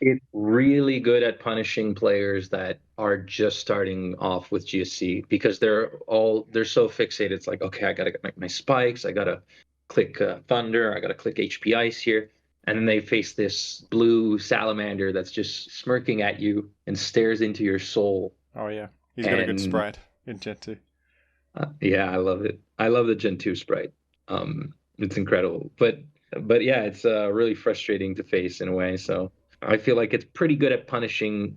It's really good at punishing players that are just starting off with GSC because they're so fixated. It's like, okay, I gotta get my spikes, I gotta click Thunder, I gotta click HP Ice here, and then they face this blue salamander that's just smirking at you and stares into your soul. Oh yeah, he's got a good And sprite in Gen 2. yeah, I love it. I love the Gen 2 sprite. It's incredible, but yeah, it's really frustrating to face in a way. So I feel like it's pretty good at punishing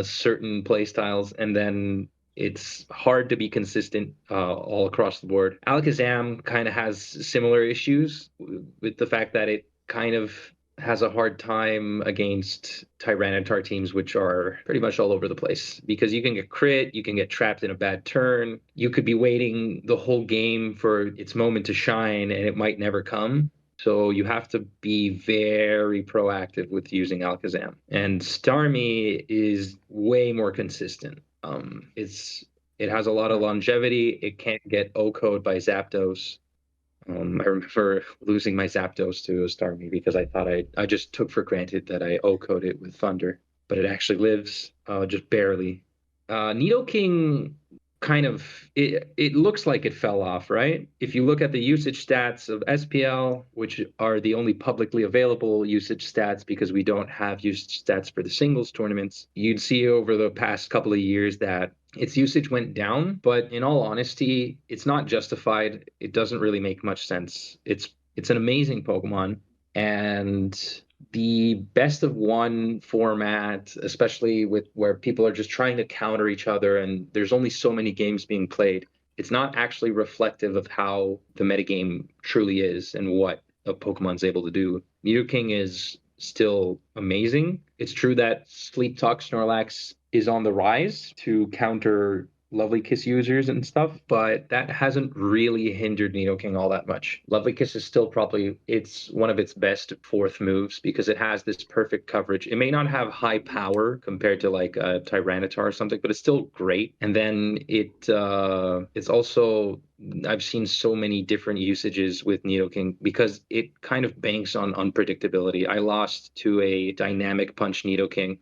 certain play styles, and then it's hard to be consistent all across the board. Alakazam kind of has similar issues with the fact that it kind of has a hard time against Tyranitar teams, which are pretty much all over the place because you can get crit, you can get trapped in a bad turn, you could be waiting the whole game for its moment to shine, and it might never come. So you have to be very proactive with using Alakazam. And Starmie is way more consistent. It has a lot of longevity. It can't get O-code by Zapdos. I remember losing my Zapdos to a Starmie because I thought I just took for granted that I O-code it with Thunder, but it actually lives, just barely. Nidoking kind of it looks like it fell off, right? If you look at the usage stats of SPL, which are the only publicly available usage stats because we don't have usage stats for the singles tournaments, you'd see over the past couple of years that its usage went down, but in all honesty, it's not justified. It doesn't really make much sense. It's an amazing Pokemon, and the best of one format, especially with where people are just trying to counter each other and there's only so many games being played, it's not actually reflective of how the metagame truly is and what a Pokemon's able to do. Nidoking is still amazing. It's true that Sleep Talk Snorlax is on the rise to counter Lovely Kiss users and stuff, but that hasn't really hindered Nidoking all that much. Lovely Kiss is still probably it's one of its best fourth moves because it has this perfect coverage. It may not have high power compared to like a Tyranitar or something, but it's still great. And then it's also I've seen so many different usages with Nidoking because it kind of banks on unpredictability. I lost to a dynamic punch Nidoking,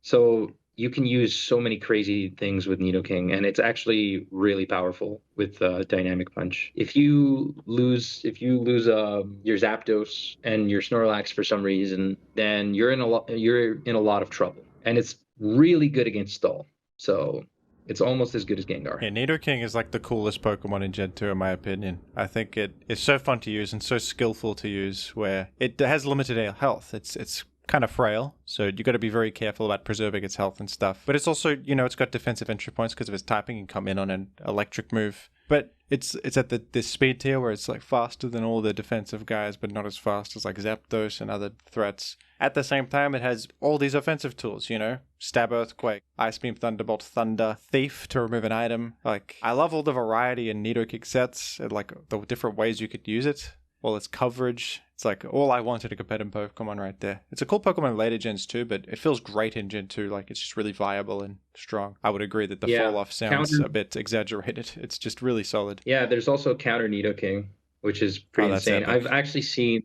so you can use so many crazy things with Nidoking, and it's actually really powerful with Dynamic Punch. If you lose your Zapdos and your Snorlax for some reason, then you're in a lot of trouble, and it's really good against Stall. So it's almost as good as Gengar. Yeah, Nidoking is like the coolest Pokemon in Gen 2 in my opinion. I think it is so fun to use and so skillful to use where it has limited health. It's kind of frail, so you got to be very careful about preserving its health and stuff. But it's also, it's got defensive entry points because of its typing and come in on an electric move. But it's at this speed tier where it's like faster than all the defensive guys, but not as fast as like Zapdos and other threats. At the same time, it has all these offensive tools, Stab Earthquake, Ice Beam Thunderbolt, Thunder, Thief to remove an item. Like, I love all the variety in Nidoking sets and like the different ways you could use it. Well, its coverage, it's like all I wanted a competitive Pokemon right there. It's a cool Pokemon in later gens too, but it feels great in Gen 2. Like, it's just really viable and strong. I would agree that the fall off sounds a bit exaggerated. It's just really solid. Yeah, there's also counter Nidoking, which is pretty insane. Epic. I've actually seen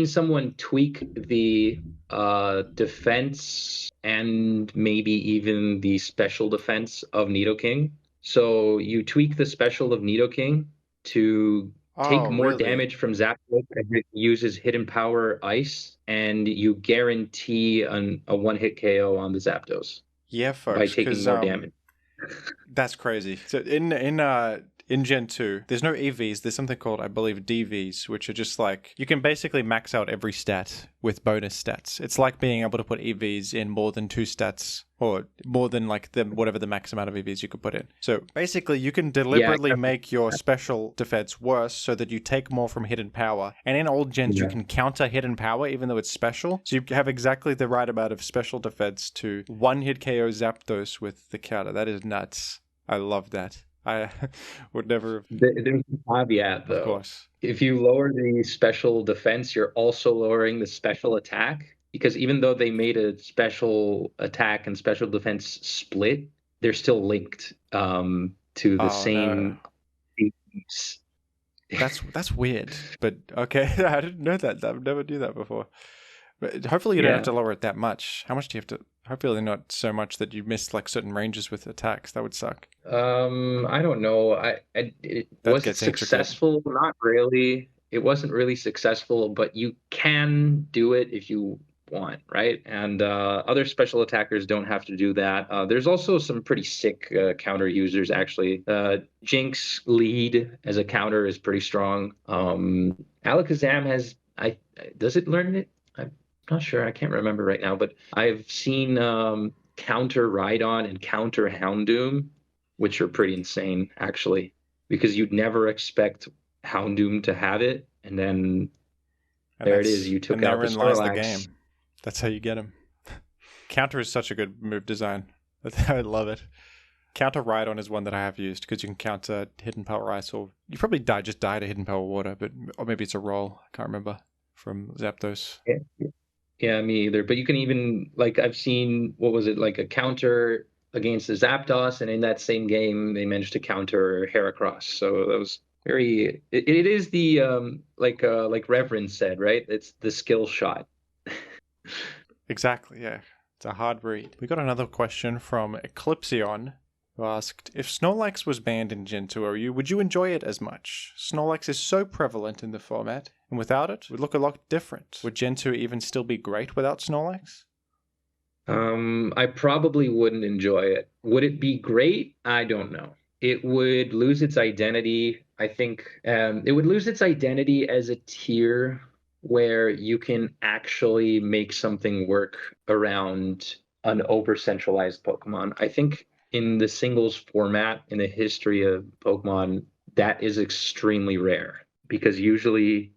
someone tweak the defense and maybe even the special defense of Nidoking. So you tweak the special of Nidoking to take more damage from Zapdos and it uses Hidden Power Ice, and you guarantee a one-hit KO on the Zapdos. Yeah, folks. By taking more damage. That's crazy. So in Gen 2, there's no EVs. There's something called, I believe, DVs, which are just like, you can basically max out every stat with bonus stats. It's like being able to put EVs in more than 2 stats, or more than like whatever the max amount of EVs you could put in. So basically, you can deliberately make your special defense worse so that you take more from hidden power. And in old gens, you can counter hidden power even though it's special. So you have exactly the right amount of special defense to one-hit KO Zapdos with the counter. That is nuts. I love that. I would never. There's a caveat, though. Of course. If you lower the special defense, you're also lowering the special attack. Because even though they made a special attack and special defense split, they're still linked to the same themes. That's weird. But okay, I didn't know that. I've never knew that before. But hopefully you don't have to lower it that much. How much do you have to? Hopefully not so much that you miss like certain ranges with attacks. That would suck. I don't know. It wasn't successful. Not really. It wasn't really successful, but you can do it if you want, right? And other special attackers don't have to do that. There's also some pretty sick counter users, actually. Jinx lead as a counter is pretty strong. Alakazam has... does it learn it? I'm not sure. I can't remember right now, but I've seen counter Rhydon and counter Houndoom, which are pretty insane, actually, because you'd never expect Houndoom to have it, and then there it is. You took out the Snorlax. The game. That's how you get him. Counter is such a good move design. I love it. Counter Rhydon is one that I have used because you can counter Hidden Power Ice, or you probably just die to Hidden Power Water, or maybe it's a roll. I can't remember from Zapdos. Yeah, me either. But you can even, like, I've seen, what was it, like a counter against the Zapdos, and in that same game, they managed to counter Heracross. So that was very... It is the, like Reverend said, right? It's the skill shot. Exactly, yeah. It's a hard read. We got another question from Eclipsion, who asked, if Snorlax was banned in Gen 2 OU, would you enjoy it as much? Snorlax is so prevalent in the format, and without it, it would look a lot different. Would Gen 2 even still be great without Snorlax? I probably wouldn't enjoy it. Would it be great? I don't know. It would lose its identity. I think it would lose its identity as a tier where you can actually make something work around an over-centralized Pokemon. I think in the singles format, in the history of Pokemon, that is extremely rare, because usually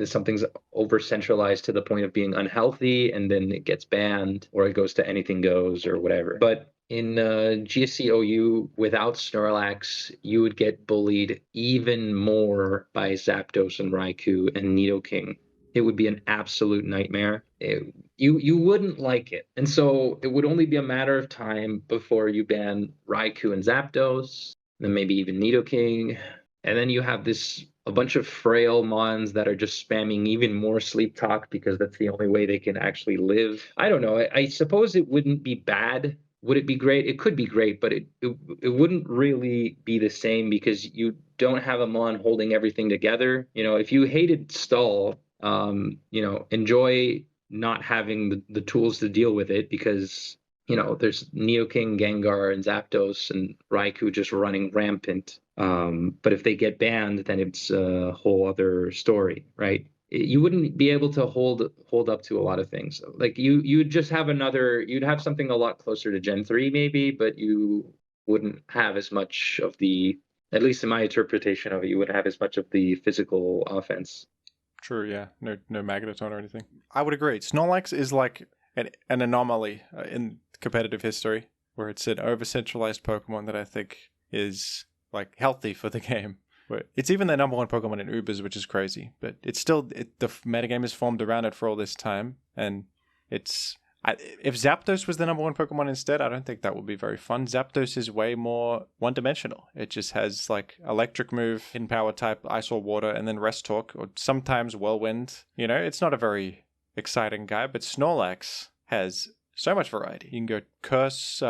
something's over-centralized to the point of being unhealthy, and then it gets banned, or it goes to anything goes, or whatever. But in GSC OU, without Snorlax, you would get bullied even more by Zapdos and Raikou and Nidoking. It would be an absolute nightmare. You wouldn't like it. And so it would only be a matter of time before you ban Raikou and Zapdos, then maybe even Nidoking. And then you have a bunch of frail mons that are just spamming even more Sleep Talk because that's the only way they can actually live. I don't know. I suppose it wouldn't be bad. Would it be great? It could be great, but it wouldn't really be the same because you don't have a mon holding everything together. You know, if you hated Stall, enjoy not having the tools to deal with it, because, there's Nidoking, Gengar, and Zapdos and Raikou just running rampant. But if they get banned, then it's a whole other story, right? You wouldn't be able to hold up to a lot of things. Like you'd just have you'd have something a lot closer to Gen 3 maybe, but you wouldn't have as much of at least in my interpretation of it, you wouldn't have as much of the physical offense. True, yeah. No Magneton or anything. I would agree. Snorlax is like an anomaly in competitive history, where it's an over-centralized Pokemon that I think is like healthy for the game. It's even the number one Pokemon in Ubers, which is crazy. But it's still, the metagame is formed around it for all this time. And if Zapdos was the number one Pokemon instead, I don't think that would be very fun. Zapdos is way more one-dimensional. It just has like Electric move, Hidden Power type, Ice or Water, and then Rest Talk, or sometimes Whirlwind. It's not a very exciting guy, but Snorlax has so much variety. You can go Curse...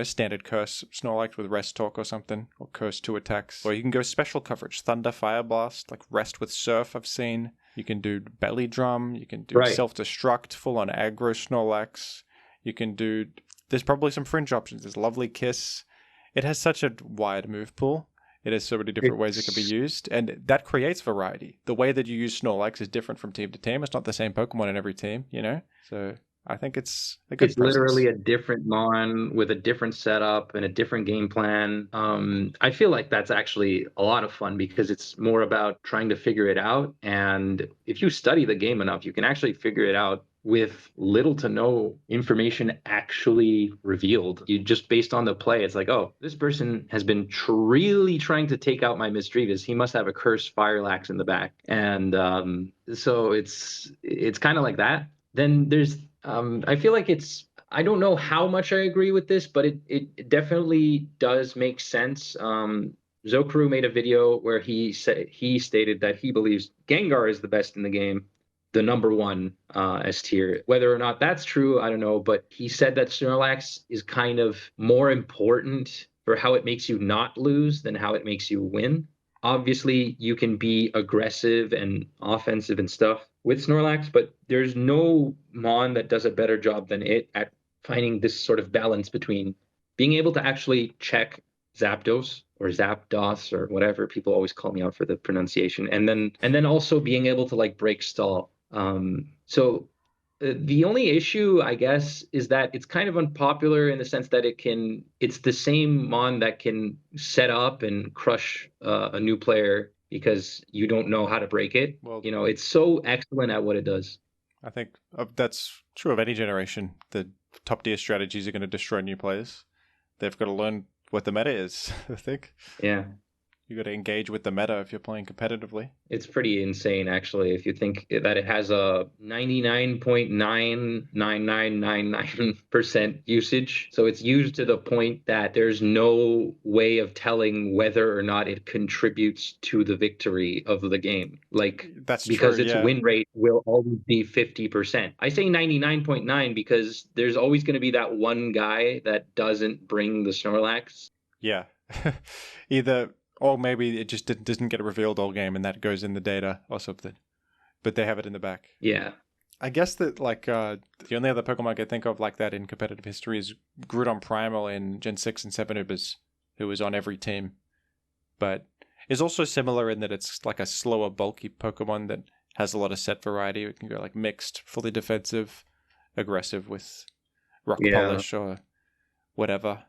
standard Curse Snorlax with Rest Talk or something, or Curse 2 attacks. Or you can go special coverage, Thunder, Fire Blast, like Rest with Surf I've seen. You can do Belly Drum, you can do Self-Destruct, full-on aggro Snorlax. You can do... There's probably some fringe options. There's Lovely Kiss. It has such a wide move pool. It has so many different ways it can be used, and that creates variety. The way that you use Snorlax is different from team to team. It's not the same Pokemon in every team, you know? So I think it's a good It's literally presence. a different mon with a different setup and a different game plan. I feel like that's actually a lot of fun because it's more about trying to figure it out. And if you study the game enough, you can actually figure it out with little to no information actually revealed. You just based on the play, it's like, oh, this person has been really trying to take out my Misdreavus. He must have a cursed Firelax in the back. And so it's kind of like that. Then there's I feel like I don't know how much I agree with this, but it definitely does make sense. Zokuru made a video where he stated that he believes Gengar is the best in the game, the number one S tier. Whether or not that's true, I don't know, but he said that Snorlax is kind of more important for how it makes you not lose than how it makes you win. Obviously, you can be aggressive and offensive and stuff with Snorlax, but there's no Mon that does a better job than it at finding this sort of balance between being able to actually check Zapdos or Zapdos or whatever people always call me out for the pronunciation, and then also being able to like break stall. So the only issue, I guess, is that it's kind of unpopular in the sense that it's the same Mon that can set up and crush a new player because you don't know how to break it. Well, You know, it's so excellent at what it does. I think that's true of any generation. The top tier strategies are going to destroy new players. They've got to learn what the meta is, I think. Yeah. You got to engage with the meta if you're playing competitively. It's pretty insane, actually, if you think that it has a 99.99999% usage. So it's used to the point that there's no way of telling whether or not it contributes to the victory of the game. Like, That's because true, its yeah. win rate will always be 50%. I say 99.9 because there's always going to be that one guy that doesn't bring the Snorlax. Yeah. Either, or maybe it just doesn't get revealed all game and that goes in the data or something. But they have it in the back. Yeah. I guess that, like, the only other Pokemon I can think of like that in competitive history is Groudon Primal in Gen 6 and 7 Ubers, who was on every team. But is also similar in that it's like a slower, bulky Pokemon that has a lot of set variety. It can go like mixed, fully defensive, aggressive with rock polish or whatever.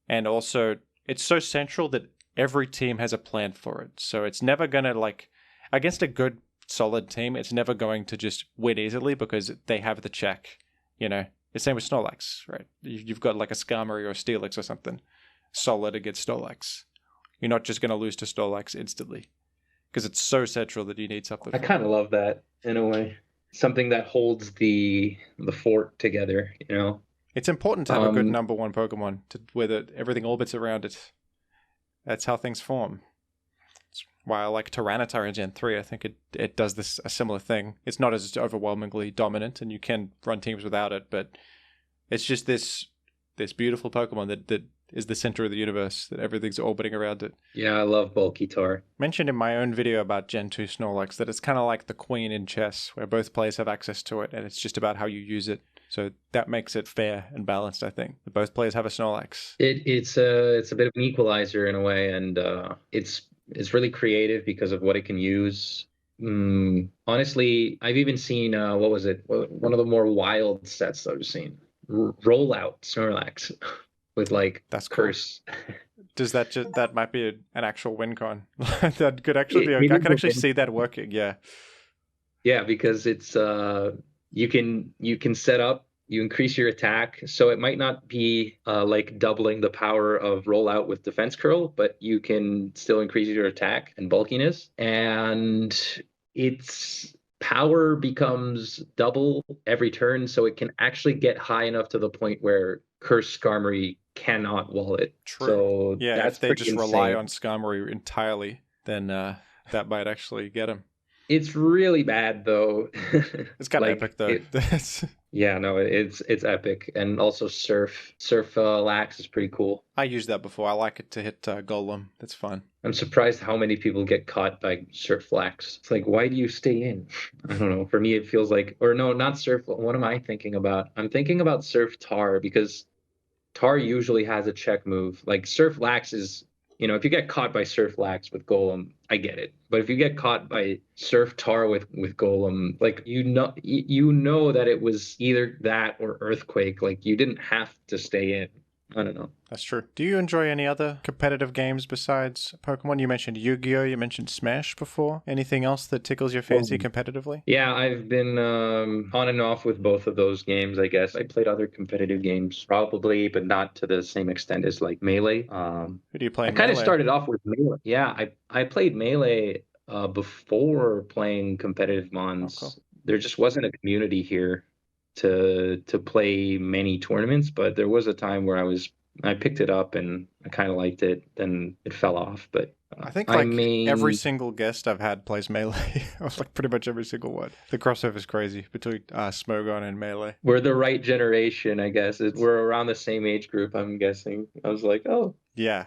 And also, it's so central that every team has a plan for it. So it's never going to, like, against a good, solid team, it's never going to just win easily because they have the check, you know? The same with Snorlax, right? You've got like a Skarmory or a Steelix or something solid against Snorlax. You're not just going to lose to Snorlax instantly because it's so central that you need something. I kind of love that in a way. Something that holds the fort together, you know? It's important to have a good number one Pokemon where everything orbits around it. That's how things form. That's why I like Tyranitar in Gen 3. I think it does a similar thing. It's not as overwhelmingly dominant, and you can run teams without it, but it's just this beautiful Pokemon that is the center of the universe, that everything's orbiting around it. Yeah, I love bulky Tar. Mentioned in my own video about Gen 2 Snorlax that it's kind of like the queen in chess, where both players have access to it, and it's just about how you use it. So that makes it fair and balanced, I think. Both players have a Snorlax. It's a bit of an equalizer in a way, and it's really creative because of what it can use. Honestly, I've even seen what was it? One of the more wild sets I've seen. Rollout Snorlax with like that's curse. Cool. Does that might be an actual win con? That could actually be. I could actually see that working. Yeah. Yeah, because it's you can set up, you increase your attack, so it might not be like doubling the power of rollout with defense curl, but you can still increase your attack and bulkiness, and its power becomes double every turn, so it can actually get high enough to the point where Curse Skarmory cannot wall it. True. So yeah, that's if they just insane. rely on Skarmory entirely, then that might actually get him. It's really bad though. It's kind of epic though. Yeah, no, it's epic, and also Surf Lax is pretty cool. I used that before. I like it to hit Golem. That's fun. I'm surprised how many people get caught by Surf Lax. It's like, why do you stay in? I don't know. For me, it feels like, or no, not Surf. What am I thinking about? I'm thinking about Surf Tar because Tar usually has a check move. Like Surf Lax is, if you get caught by Surf Lax with Golem, I get it. But if you get caught by Surf Tar with Golem, like you know that it was either that or Earthquake. Like you didn't have to stay in. I don't know. That's true. Do you enjoy any other competitive games besides Pokemon? You mentioned Yu-Gi-Oh! You mentioned Smash before. Anything else that tickles your fancy competitively? Yeah, I've been on and off with both of those games, I guess. I played other competitive games probably, but not to the same extent as like Melee. Who do you play I in kind of Melee? started off with Melee. Yeah, I played Melee before playing competitive mons. Oh, cool. There just wasn't a community here to play many tournaments, but there was a time where I picked it up and I kind of liked it. Then it fell off, but I think every single guest I've had plays Melee. I was like pretty much every single one. The crossover is crazy between Smogon and Melee. We're the right generation, I guess. We're around the same age group, I'm guessing. I was like, Yeah.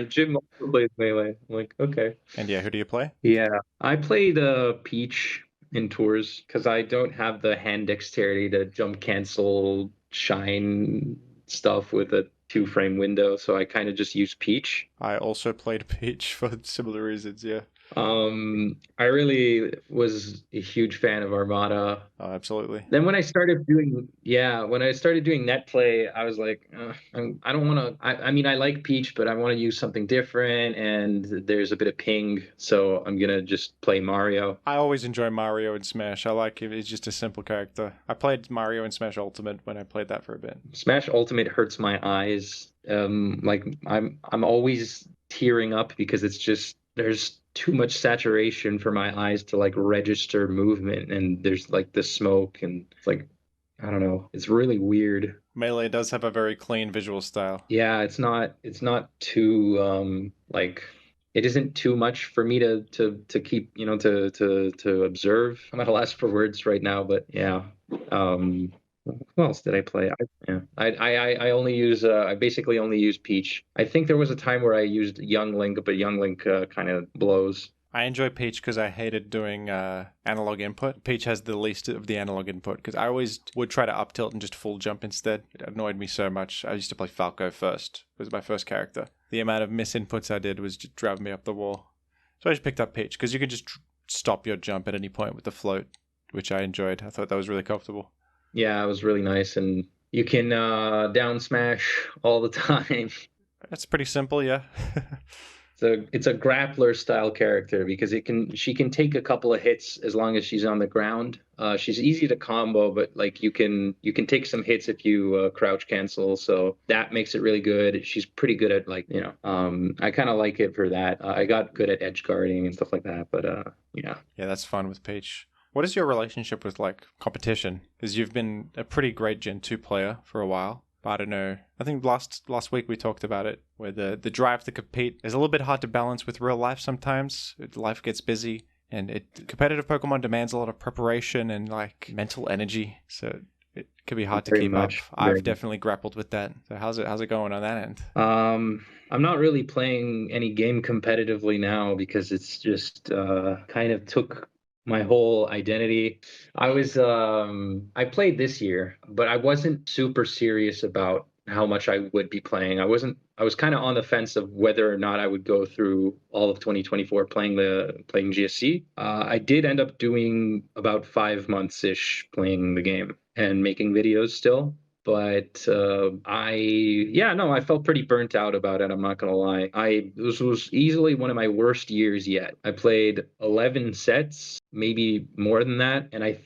Jim also plays Melee. I'm like, okay. And yeah, who do you play? Yeah, I played Peach in tours because I don't have the hand dexterity to jump cancel shine stuff with a 2-frame window, so I kind of just use Peach. I also played Peach for similar reasons, yeah. I really was a huge fan of Armada. Oh, absolutely. Then when I started doing net play, I was like, I don't want to. I mean, I like Peach, but I want to use something different, and there's a bit of ping, so I'm gonna just play Mario. I always enjoy Mario in Smash. I like him. He's just a simple character. I played Mario in Smash Ultimate when I played that for a bit. Smash Ultimate hurts my eyes. Like I'm always tearing up because it's just there's too much saturation for my eyes to like register movement, and there's like the smoke, and it's like I don't know, it's really weird. Melee does have a very clean visual style. Yeah, it's not too like it isn't too much for me to keep, to observe. I'm at a loss for words right now, but yeah. Who else did I play? I only use I basically only use Peach. I think there was a time where I used Young Link, but Young Link kind of blows. I enjoy Peach because I hated doing analog input. Peach has the least of the analog input because I always would try to up tilt and just full jump instead. It annoyed me so much. I used to play Falco first. It was my first character. The amount of misinputs I did was just driving me up the wall. So I just picked up Peach because you could just stop your jump at any point with the float, which I enjoyed. I thought that was really comfortable. Yeah, it was really nice, and you can down smash all the time. That's pretty simple, yeah. It's a grappler style character because she can take a couple of hits as long as she's on the ground. She's easy to combo, but like you can take some hits if you crouch cancel, so that makes it really good. She's pretty good at I kind of like it for that. I got good at edge guarding and stuff like that, but yeah. Yeah, that's fun with Peach. What is your relationship with like competition? Because you've been a pretty great Gen 2 player for a while. But I don't know. I think last week we talked about it, where the drive to compete is a little bit hard to balance with real life sometimes. Life gets busy, and competitive Pokemon demands a lot of preparation and like mental energy. So it can be hard to keep up. I've definitely grappled with that. So how's it going on that end? I'm not really playing any game competitively now because it's just kind of took my whole identity. I played this year, but I wasn't super serious about how much I would be playing. I was kind of on the fence of whether or not I would go through all of 2024 playing GSC. I did end up doing about 5 months ish playing the game and making videos still. But I felt pretty burnt out about it. I'm not going to lie. This was easily one of my worst years yet. I played 11 sets, maybe more than that. And I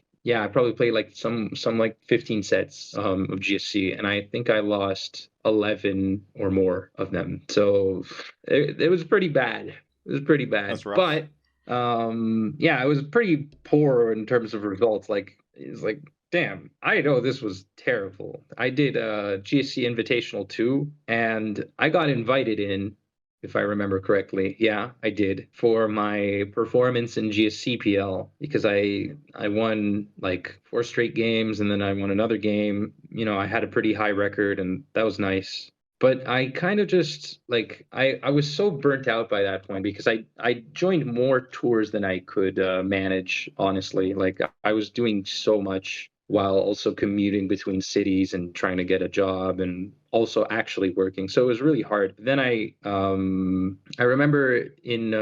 probably played like some like 15 sets of GSC. And I think I lost 11 or more of them. So it was pretty bad. It was pretty bad. That's rough. But it was pretty poor in terms of results. Like it's like, damn, I know this was terrible. I did GSC Invitational 2, and I got invited in, if I remember correctly. Yeah, I did, for my performance in GSCPL, because I won like 4 straight games, and then I won another game. I had a pretty high record, and that was nice. But I kind of just like I was so burnt out by that point because I joined more tours than I could manage, honestly. Like I was doing so much while also commuting between cities and trying to get a job. And also actually working. So it was really hard. Then I remember in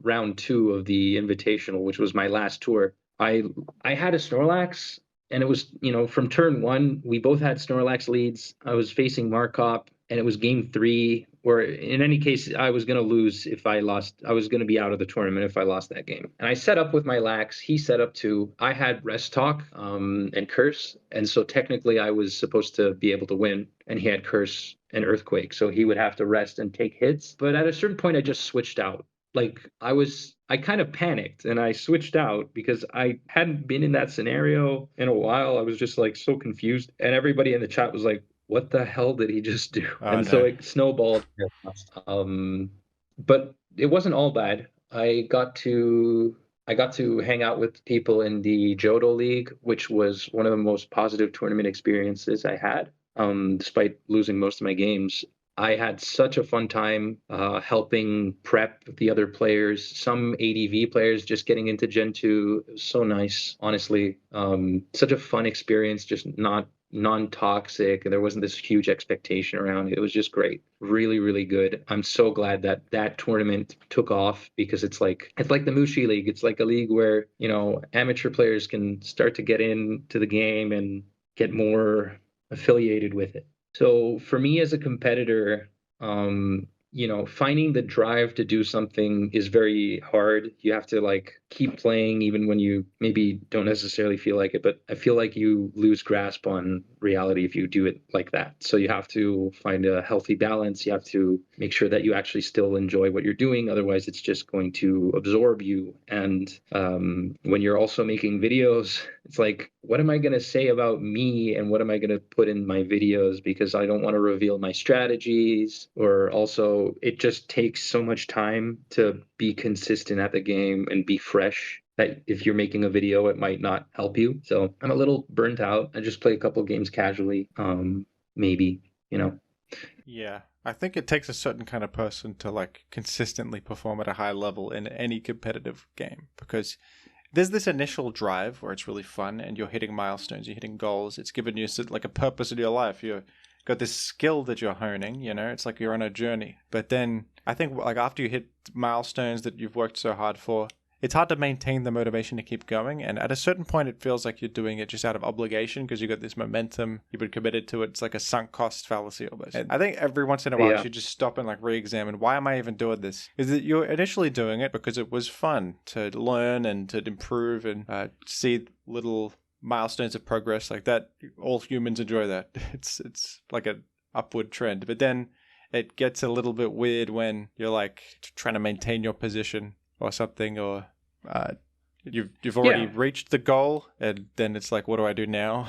round 2 of the Invitational, which was my last tour, I I had a Snorlax, and it was, from turn 1, we both had Snorlax leads. I was facing Markop, and it was game 3, or in any case, I was going to lose if I lost. I was going to be out of the tournament if I lost that game. And I set up with my Lax. He set up too. I had Rest Talk and Curse, and so technically I was supposed to be able to win, and he had Curse and Earthquake, so he would have to rest and take hits. But at a certain point, I just switched out. Like I kind of panicked and I switched out because I hadn't been in that scenario in a while. I was just like so confused, and everybody in the chat was like, what the hell did he just do? Oh, And so no. it snowballed. But it wasn't all bad. I got to hang out with people in the Johto League, which was one of the most positive tournament experiences I had. Despite losing most of my games, I had such a fun time helping prep the other players, some ADV players just getting into Gen 2. It was so nice, honestly. Such a fun experience, just not non-toxic. There wasn't this huge expectation around it. It was just great. Really, really good. I'm so glad that that tournament took off, because it's like the Mushi League. It's like a league where, amateur players can start to get into the game and get more affiliated with it. So for me as a competitor, finding the drive to do something is very hard. You have to like keep playing even when you maybe don't necessarily feel like it, but I feel like you lose grasp on reality if you do it like that. So you have to find a healthy balance. You have to make sure that you actually still enjoy what you're doing. Otherwise, it's just going to absorb you. And when you're also making videos, it's like, what am I going to say about me and what am I going to put in my videos? Because I don't want to reveal my strategies, or also it just takes so much time to be consistent at the game and be fresh, that if you're making a video, it might not help you. So I'm a little burnt out. I just play a couple games casually, maybe, Yeah. I think it takes a certain kind of person to like consistently perform at a high level in any competitive game, because there's this initial drive where it's really fun and you're hitting milestones, you're hitting goals. It's given you like a purpose in your life. You've got this skill that you're honing, it's like you're on a journey. But then I think like after you hit milestones that you've worked so hard for, it's hard to maintain the motivation to keep going. And at a certain point, it feels like you're doing it just out of obligation because you've got this momentum. You've been committed to it. It's like a sunk cost fallacy almost. And I think every once in a while, you should just stop and like re-examine, why am I even doing this? Is that you're initially doing it because it was fun to learn and to improve and see little milestones of progress like that. All humans enjoy that. It's like an upward trend. But then it gets a little bit weird when you're like trying to maintain your position or something, or you've already reached the goal, and then it's like, what do I do now?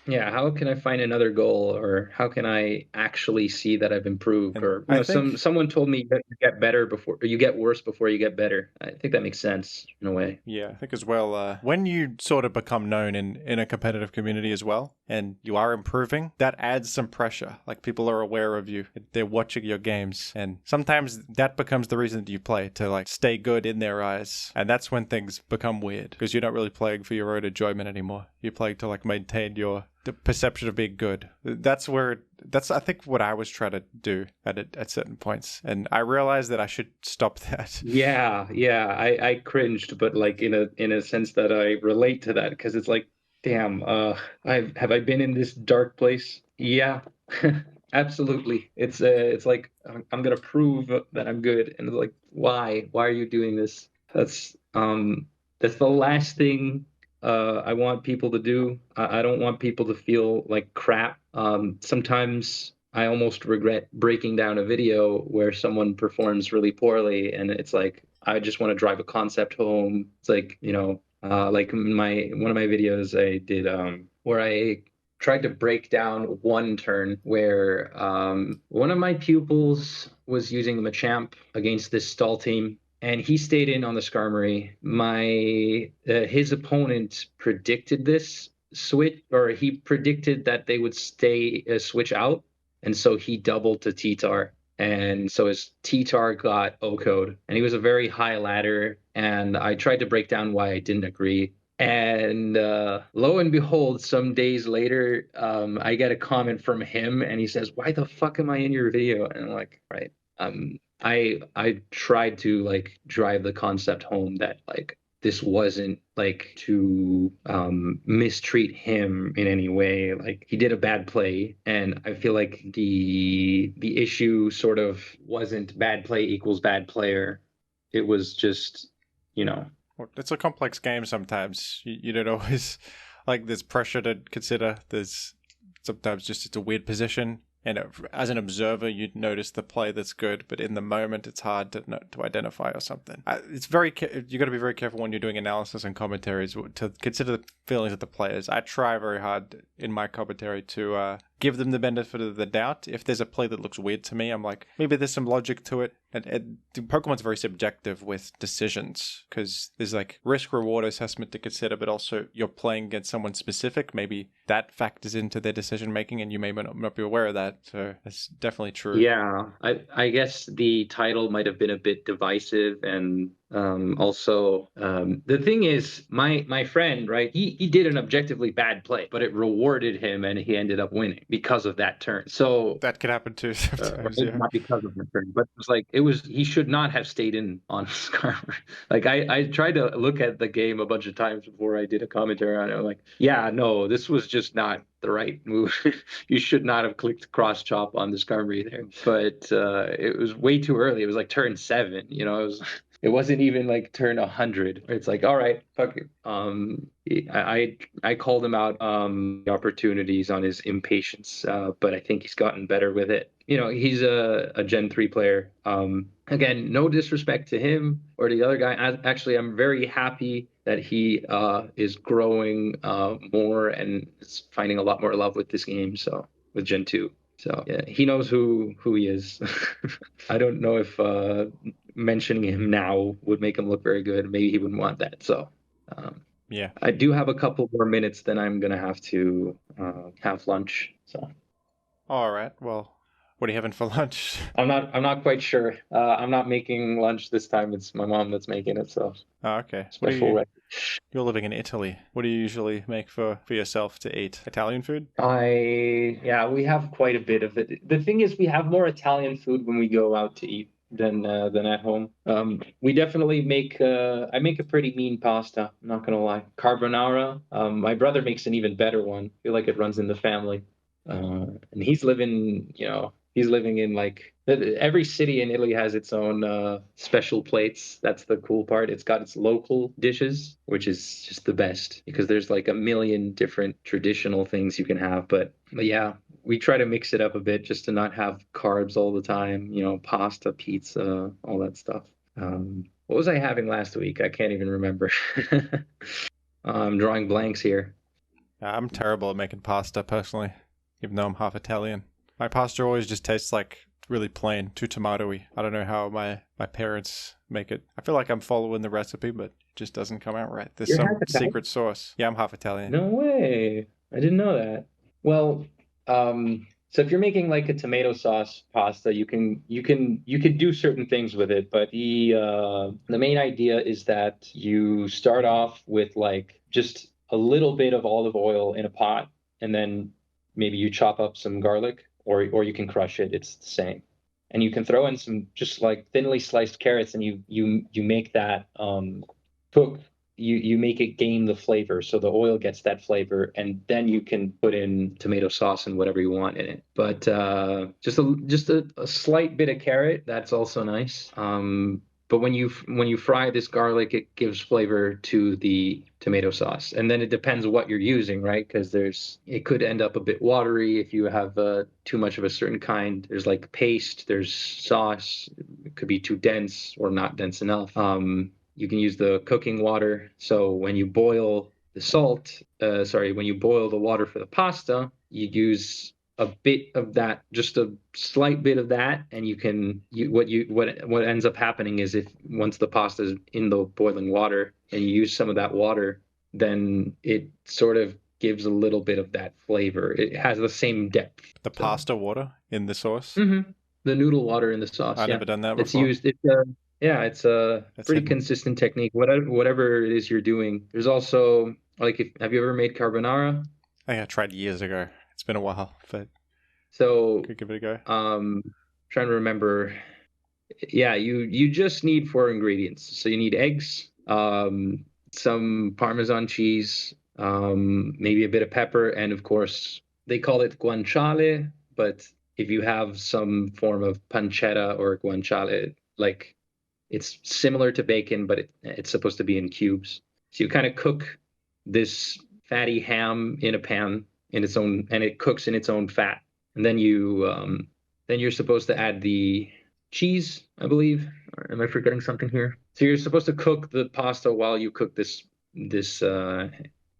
Yeah, how can I find another goal, or how can I actually see that I've improved? And Or I think, someone told me that you get better before, or you get worse before you get better. I think that makes sense in a way. yeah, I think as well, when you sort of become known in a competitive community as well, and you are improving, that adds some pressure. Like people are aware of you, they're watching your games, and sometimes that becomes the reason that you play, to like stay good in their eyes. And that's when things become weird, because you're not really playing for your own enjoyment anymore. You're playing to like maintain the perception of being good. That's I think what I was trying to do at certain points, and I realized that I should stop that. Yeah, I cringed, but like in a sense that I relate to that, because it's like, damn, have I been in this dark place? Yeah, absolutely. It's like I'm gonna prove that I'm good, and it's like, why are you doing this? That's the last thing I want people to do. I don't want people to feel like crap. Sometimes I almost regret breaking down a video where someone performs really poorly, and it's like I just want to drive a concept home. It's like, like one of my videos I did where I tried to break down one turn where one of my pupils was using Machamp against this stall team, and he stayed in on the Skarmory. His opponent predicted this switch, or he predicted that they would switch out, and so he doubled to T-Tar. And so his T-Tar got O-code, and he was a very high ladder, and I tried to break down why I didn't agree. And lo and behold, some days later, I get a comment from him, and he says, "Why the fuck am I in your video?" And I'm like, "Right." I tried to like drive the concept home that like this wasn't like to mistreat him in any way. Like he did a bad play, and I feel like the issue sort of wasn't bad play equals bad player. It was just, you know. Well, it's a complex game sometimes. You don't always like there's pressure to consider. There's sometimes just it's a weird position. And as an observer, you'd notice the play that's good, but in the moment, it's hard to identify or something. It's you got to be very careful when you're doing analysis and commentaries to consider the feelings of the players. I try very hard in my commentary to give them the benefit of the doubt. If there's a play that looks weird to me, I'm like, maybe there's some logic to it. And Pokemon's very subjective with decisions because there's like risk-reward assessment to consider, but also you're playing against someone specific. Maybe that factors into their decision-making and you may not be aware of that. So that's definitely true. Yeah, I guess the title might have been a bit divisive, and also the thing is, my friend, right? He did an objectively bad play, but it rewarded him, and he ended up winning because of that turn. So that could happen too sometimes. Yeah. not because of the turn, but he should not have stayed in on Skarmory. Like I tried to look at the game a bunch of times before I did a commentary on it. I'm like, yeah, no, this was just not the right move. You should not have clicked cross chop on the Skarmory there. But it was way too early. It was like turn 7. You know, it wasn't even like turn 100. It's like, all right, fuck it. I called him out the opportunities on his impatience, but I think he's gotten better with it. You know, he's a Gen 3 player. Again, no disrespect to him or the other guy. Actually, I'm very happy that he is growing more and is finding a lot more love with this game. So with Gen 2. So yeah, he knows who he is. I don't know if mentioning him now would make him look very good. Maybe he wouldn't want that. So yeah, I do have a couple more minutes, then I'm gonna have to have lunch. So all right. Well, what are you having for lunch? I'm not quite sure. I'm not making lunch this time. It's my mom that's making it. So Oh, okay. it's my full record. You're living in Italy. What do you usually make for yourself to eat? Italian food? Yeah, we have quite a bit of it. The thing is, we have more Italian food when we go out to eat than at home. We definitely make I make a pretty mean pasta, I'm not gonna lie. Carbonara. My brother makes an even better one. I feel like it runs in the family. And he's living in like every city in Italy has its own special plates. That's the cool part. It's got its local dishes, which is just the best because there's like a million different traditional things you can have. But yeah, we try to mix it up a bit just to not have carbs all the time, you know, pasta, pizza, all that stuff. What was I having last week? I can't even remember. I'm drawing blanks here. I'm terrible at making pasta personally, even though I'm half Italian. My pasta always just tastes like really plain, too tomatoey. I don't know how my parents make it. I feel like I'm following the recipe, but it just doesn't come out right. There's some secret sauce. Yeah, I'm half Italian. No way. I didn't know that. Well, so if you're making like a tomato sauce pasta, you could do certain things with it, but the main idea is that you start off with like just a little bit of olive oil in a pot, and then maybe you chop up some garlic, or you can crush it. It's the same. And you can throw in some just like thinly sliced carrots, and you make that cook. You make it gain the flavor, so the oil gets that flavor, and then you can put in tomato sauce and whatever you want in it. But just a slight bit of carrot, that's also nice. But when you fry this garlic, it gives flavor to the tomato sauce, and then it depends what you're using, right? Because it could end up a bit watery if you have too much of a certain kind. There's like paste, there's sauce. It could be too dense or not dense enough. You can use the cooking water. So when you boil when you boil the water for the pasta, you use a bit of that, just a slight bit of that, and what ends up happening is if once the pasta is in the boiling water and you use some of that water, then it sort of gives a little bit of that flavor. It has the same depth. The pasta water in the sauce? Mm-hmm. The noodle water in the sauce. I've never done that before. It's used. Yeah, it's a That's pretty hidden. consistent technique. Whatever it is you're doing. There's also like, have you ever made carbonara? I think I tried years ago. It's been a while, but So, could give it a go. trying to remember. Yeah, you just need four ingredients. So you need eggs, some Parmesan cheese, maybe a bit of pepper, and of course they call it guanciale, but if you have some form of pancetta or guanciale, like it's similar to bacon, but it's supposed to be in cubes. So you kind of cook this fatty ham in a pan in its own, and it cooks in its own fat. And then you're supposed to add the cheese, I believe. Or am I forgetting something here? So you're supposed to cook the pasta while you cook this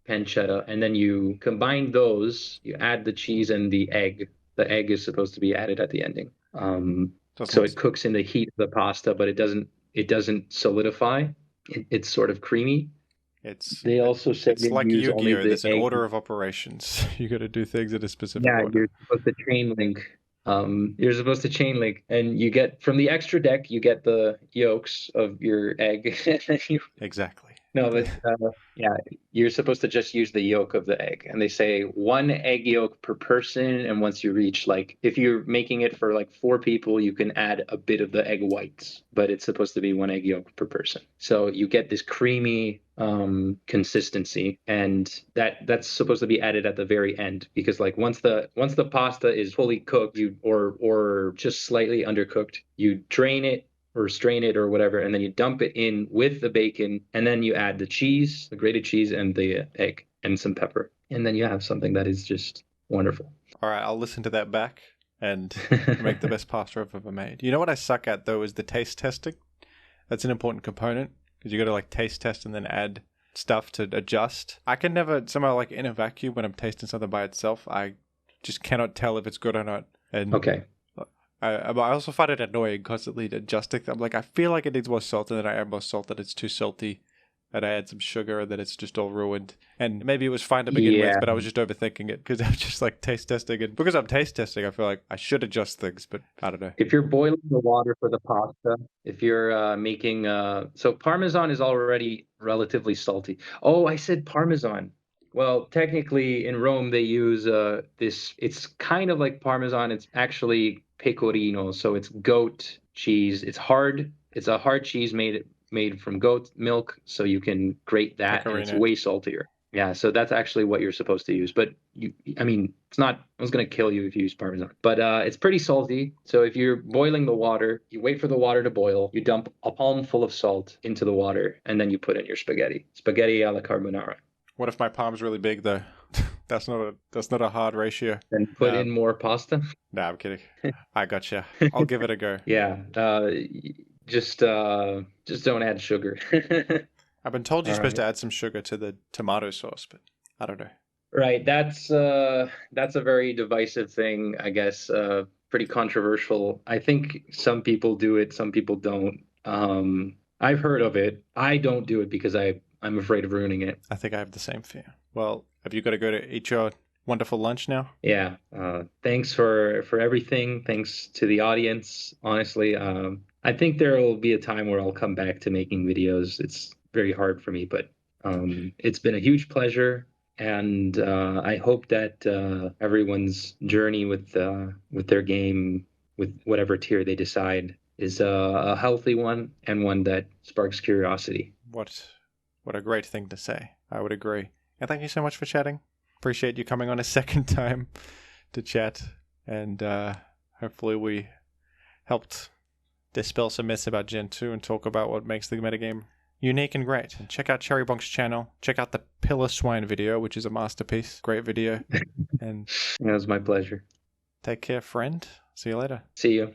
pancetta, and then you combine those. You add the cheese and the egg. The egg is supposed to be added at the ending. So it Doesn't cooks in the heat of the pasta, but it doesn't solidify. It's sort of creamy. it's They also say it's to like use only Yu-Gi-Oh! the There's an egg. order of operations. You got to do things in a specific Yeah, order. you're supposed to chain link. You're supposed to chain link, and you get from the extra deck, you get the yolks of your egg. And then Exactly. no, but yeah, you're supposed to just use the yolk of the egg. And they say one egg yolk per person. And once you reach, like, if you're making it for like four people, you can add a bit of the egg whites, but it's supposed to be one egg yolk per person. So you get this creamy consistency, and that's supposed to be added at the very end, because like once the pasta is fully cooked, you or just slightly undercooked, you drain it or strain it or whatever, and then you dump it in with the bacon, and then you add the cheese, the grated cheese, and the egg and some pepper, and then you have something that is just wonderful. All right, I'll listen to that back and make the best pasta I've ever made. You know what I suck at though is the taste testing. That's an important component because you got to like taste test and then add stuff to adjust. I can never somehow like in a vacuum when I'm tasting something by itself. I just cannot tell if it's good or not. And Okay. I also find it annoying constantly adjusting. I'm like, I feel like it needs more salt, and then I add more salt, that it's too salty, and I add some sugar, and then it's just all ruined. And maybe it was fine to begin with, Yeah. but I was just overthinking it because I was just like taste testing, and because I'm taste testing, I feel like I should adjust things, but I don't know. If you're boiling the water for the pasta, if you're making so Parmesan is already relatively salty. Oh, I said Parmesan. Well, technically in Rome they use this, it's kind of like Parmesan, it's actually pecorino, so it's goat cheese. It's hard. It's a hard cheese made from goat milk, so you can grate that, and it's Pecorino. way saltier. Yeah, so that's actually what you're supposed to use. But I mean, it's not, I was gonna kill you if you use Parmesan. But it's pretty salty. So if you're boiling the water, you wait for the water to boil, you dump a palmful of salt into the water, and then you put in your spaghetti. Spaghetti alla carbonara. What if my palm's really big though? That's not a hard ratio. Then put in more pasta. Nah, I'm kidding. I gotcha. I'll give it a go. Yeah. Just don't add sugar. I've been told you're All supposed right. to add some sugar to the tomato sauce, but I don't know. Right. That's a very divisive thing, I guess. Pretty controversial. I think some people do it, some people don't. I've heard of it. I don't do it because I'm afraid of ruining it. I think I have the same fear. Well, have you got to go to eat your wonderful lunch now? Yeah. Thanks for everything. Thanks to the audience. Honestly, I think there will be a time where I'll come back to making videos. It's very hard for me, but it's been a huge pleasure. And I hope that everyone's journey with their game, with whatever tier they decide, is a healthy one and one that sparks curiosity. What a great thing to say. I would agree. And thank you so much for chatting. Appreciate you coming on a second time to chat. And hopefully we helped dispel some myths about Gen 2 and talk about what makes the metagame unique and great. And check out Cherrybonk's channel. Check out the Pillar Swine video, which is a masterpiece. Great video. And It was my pleasure. take care, friend. See you later. See you.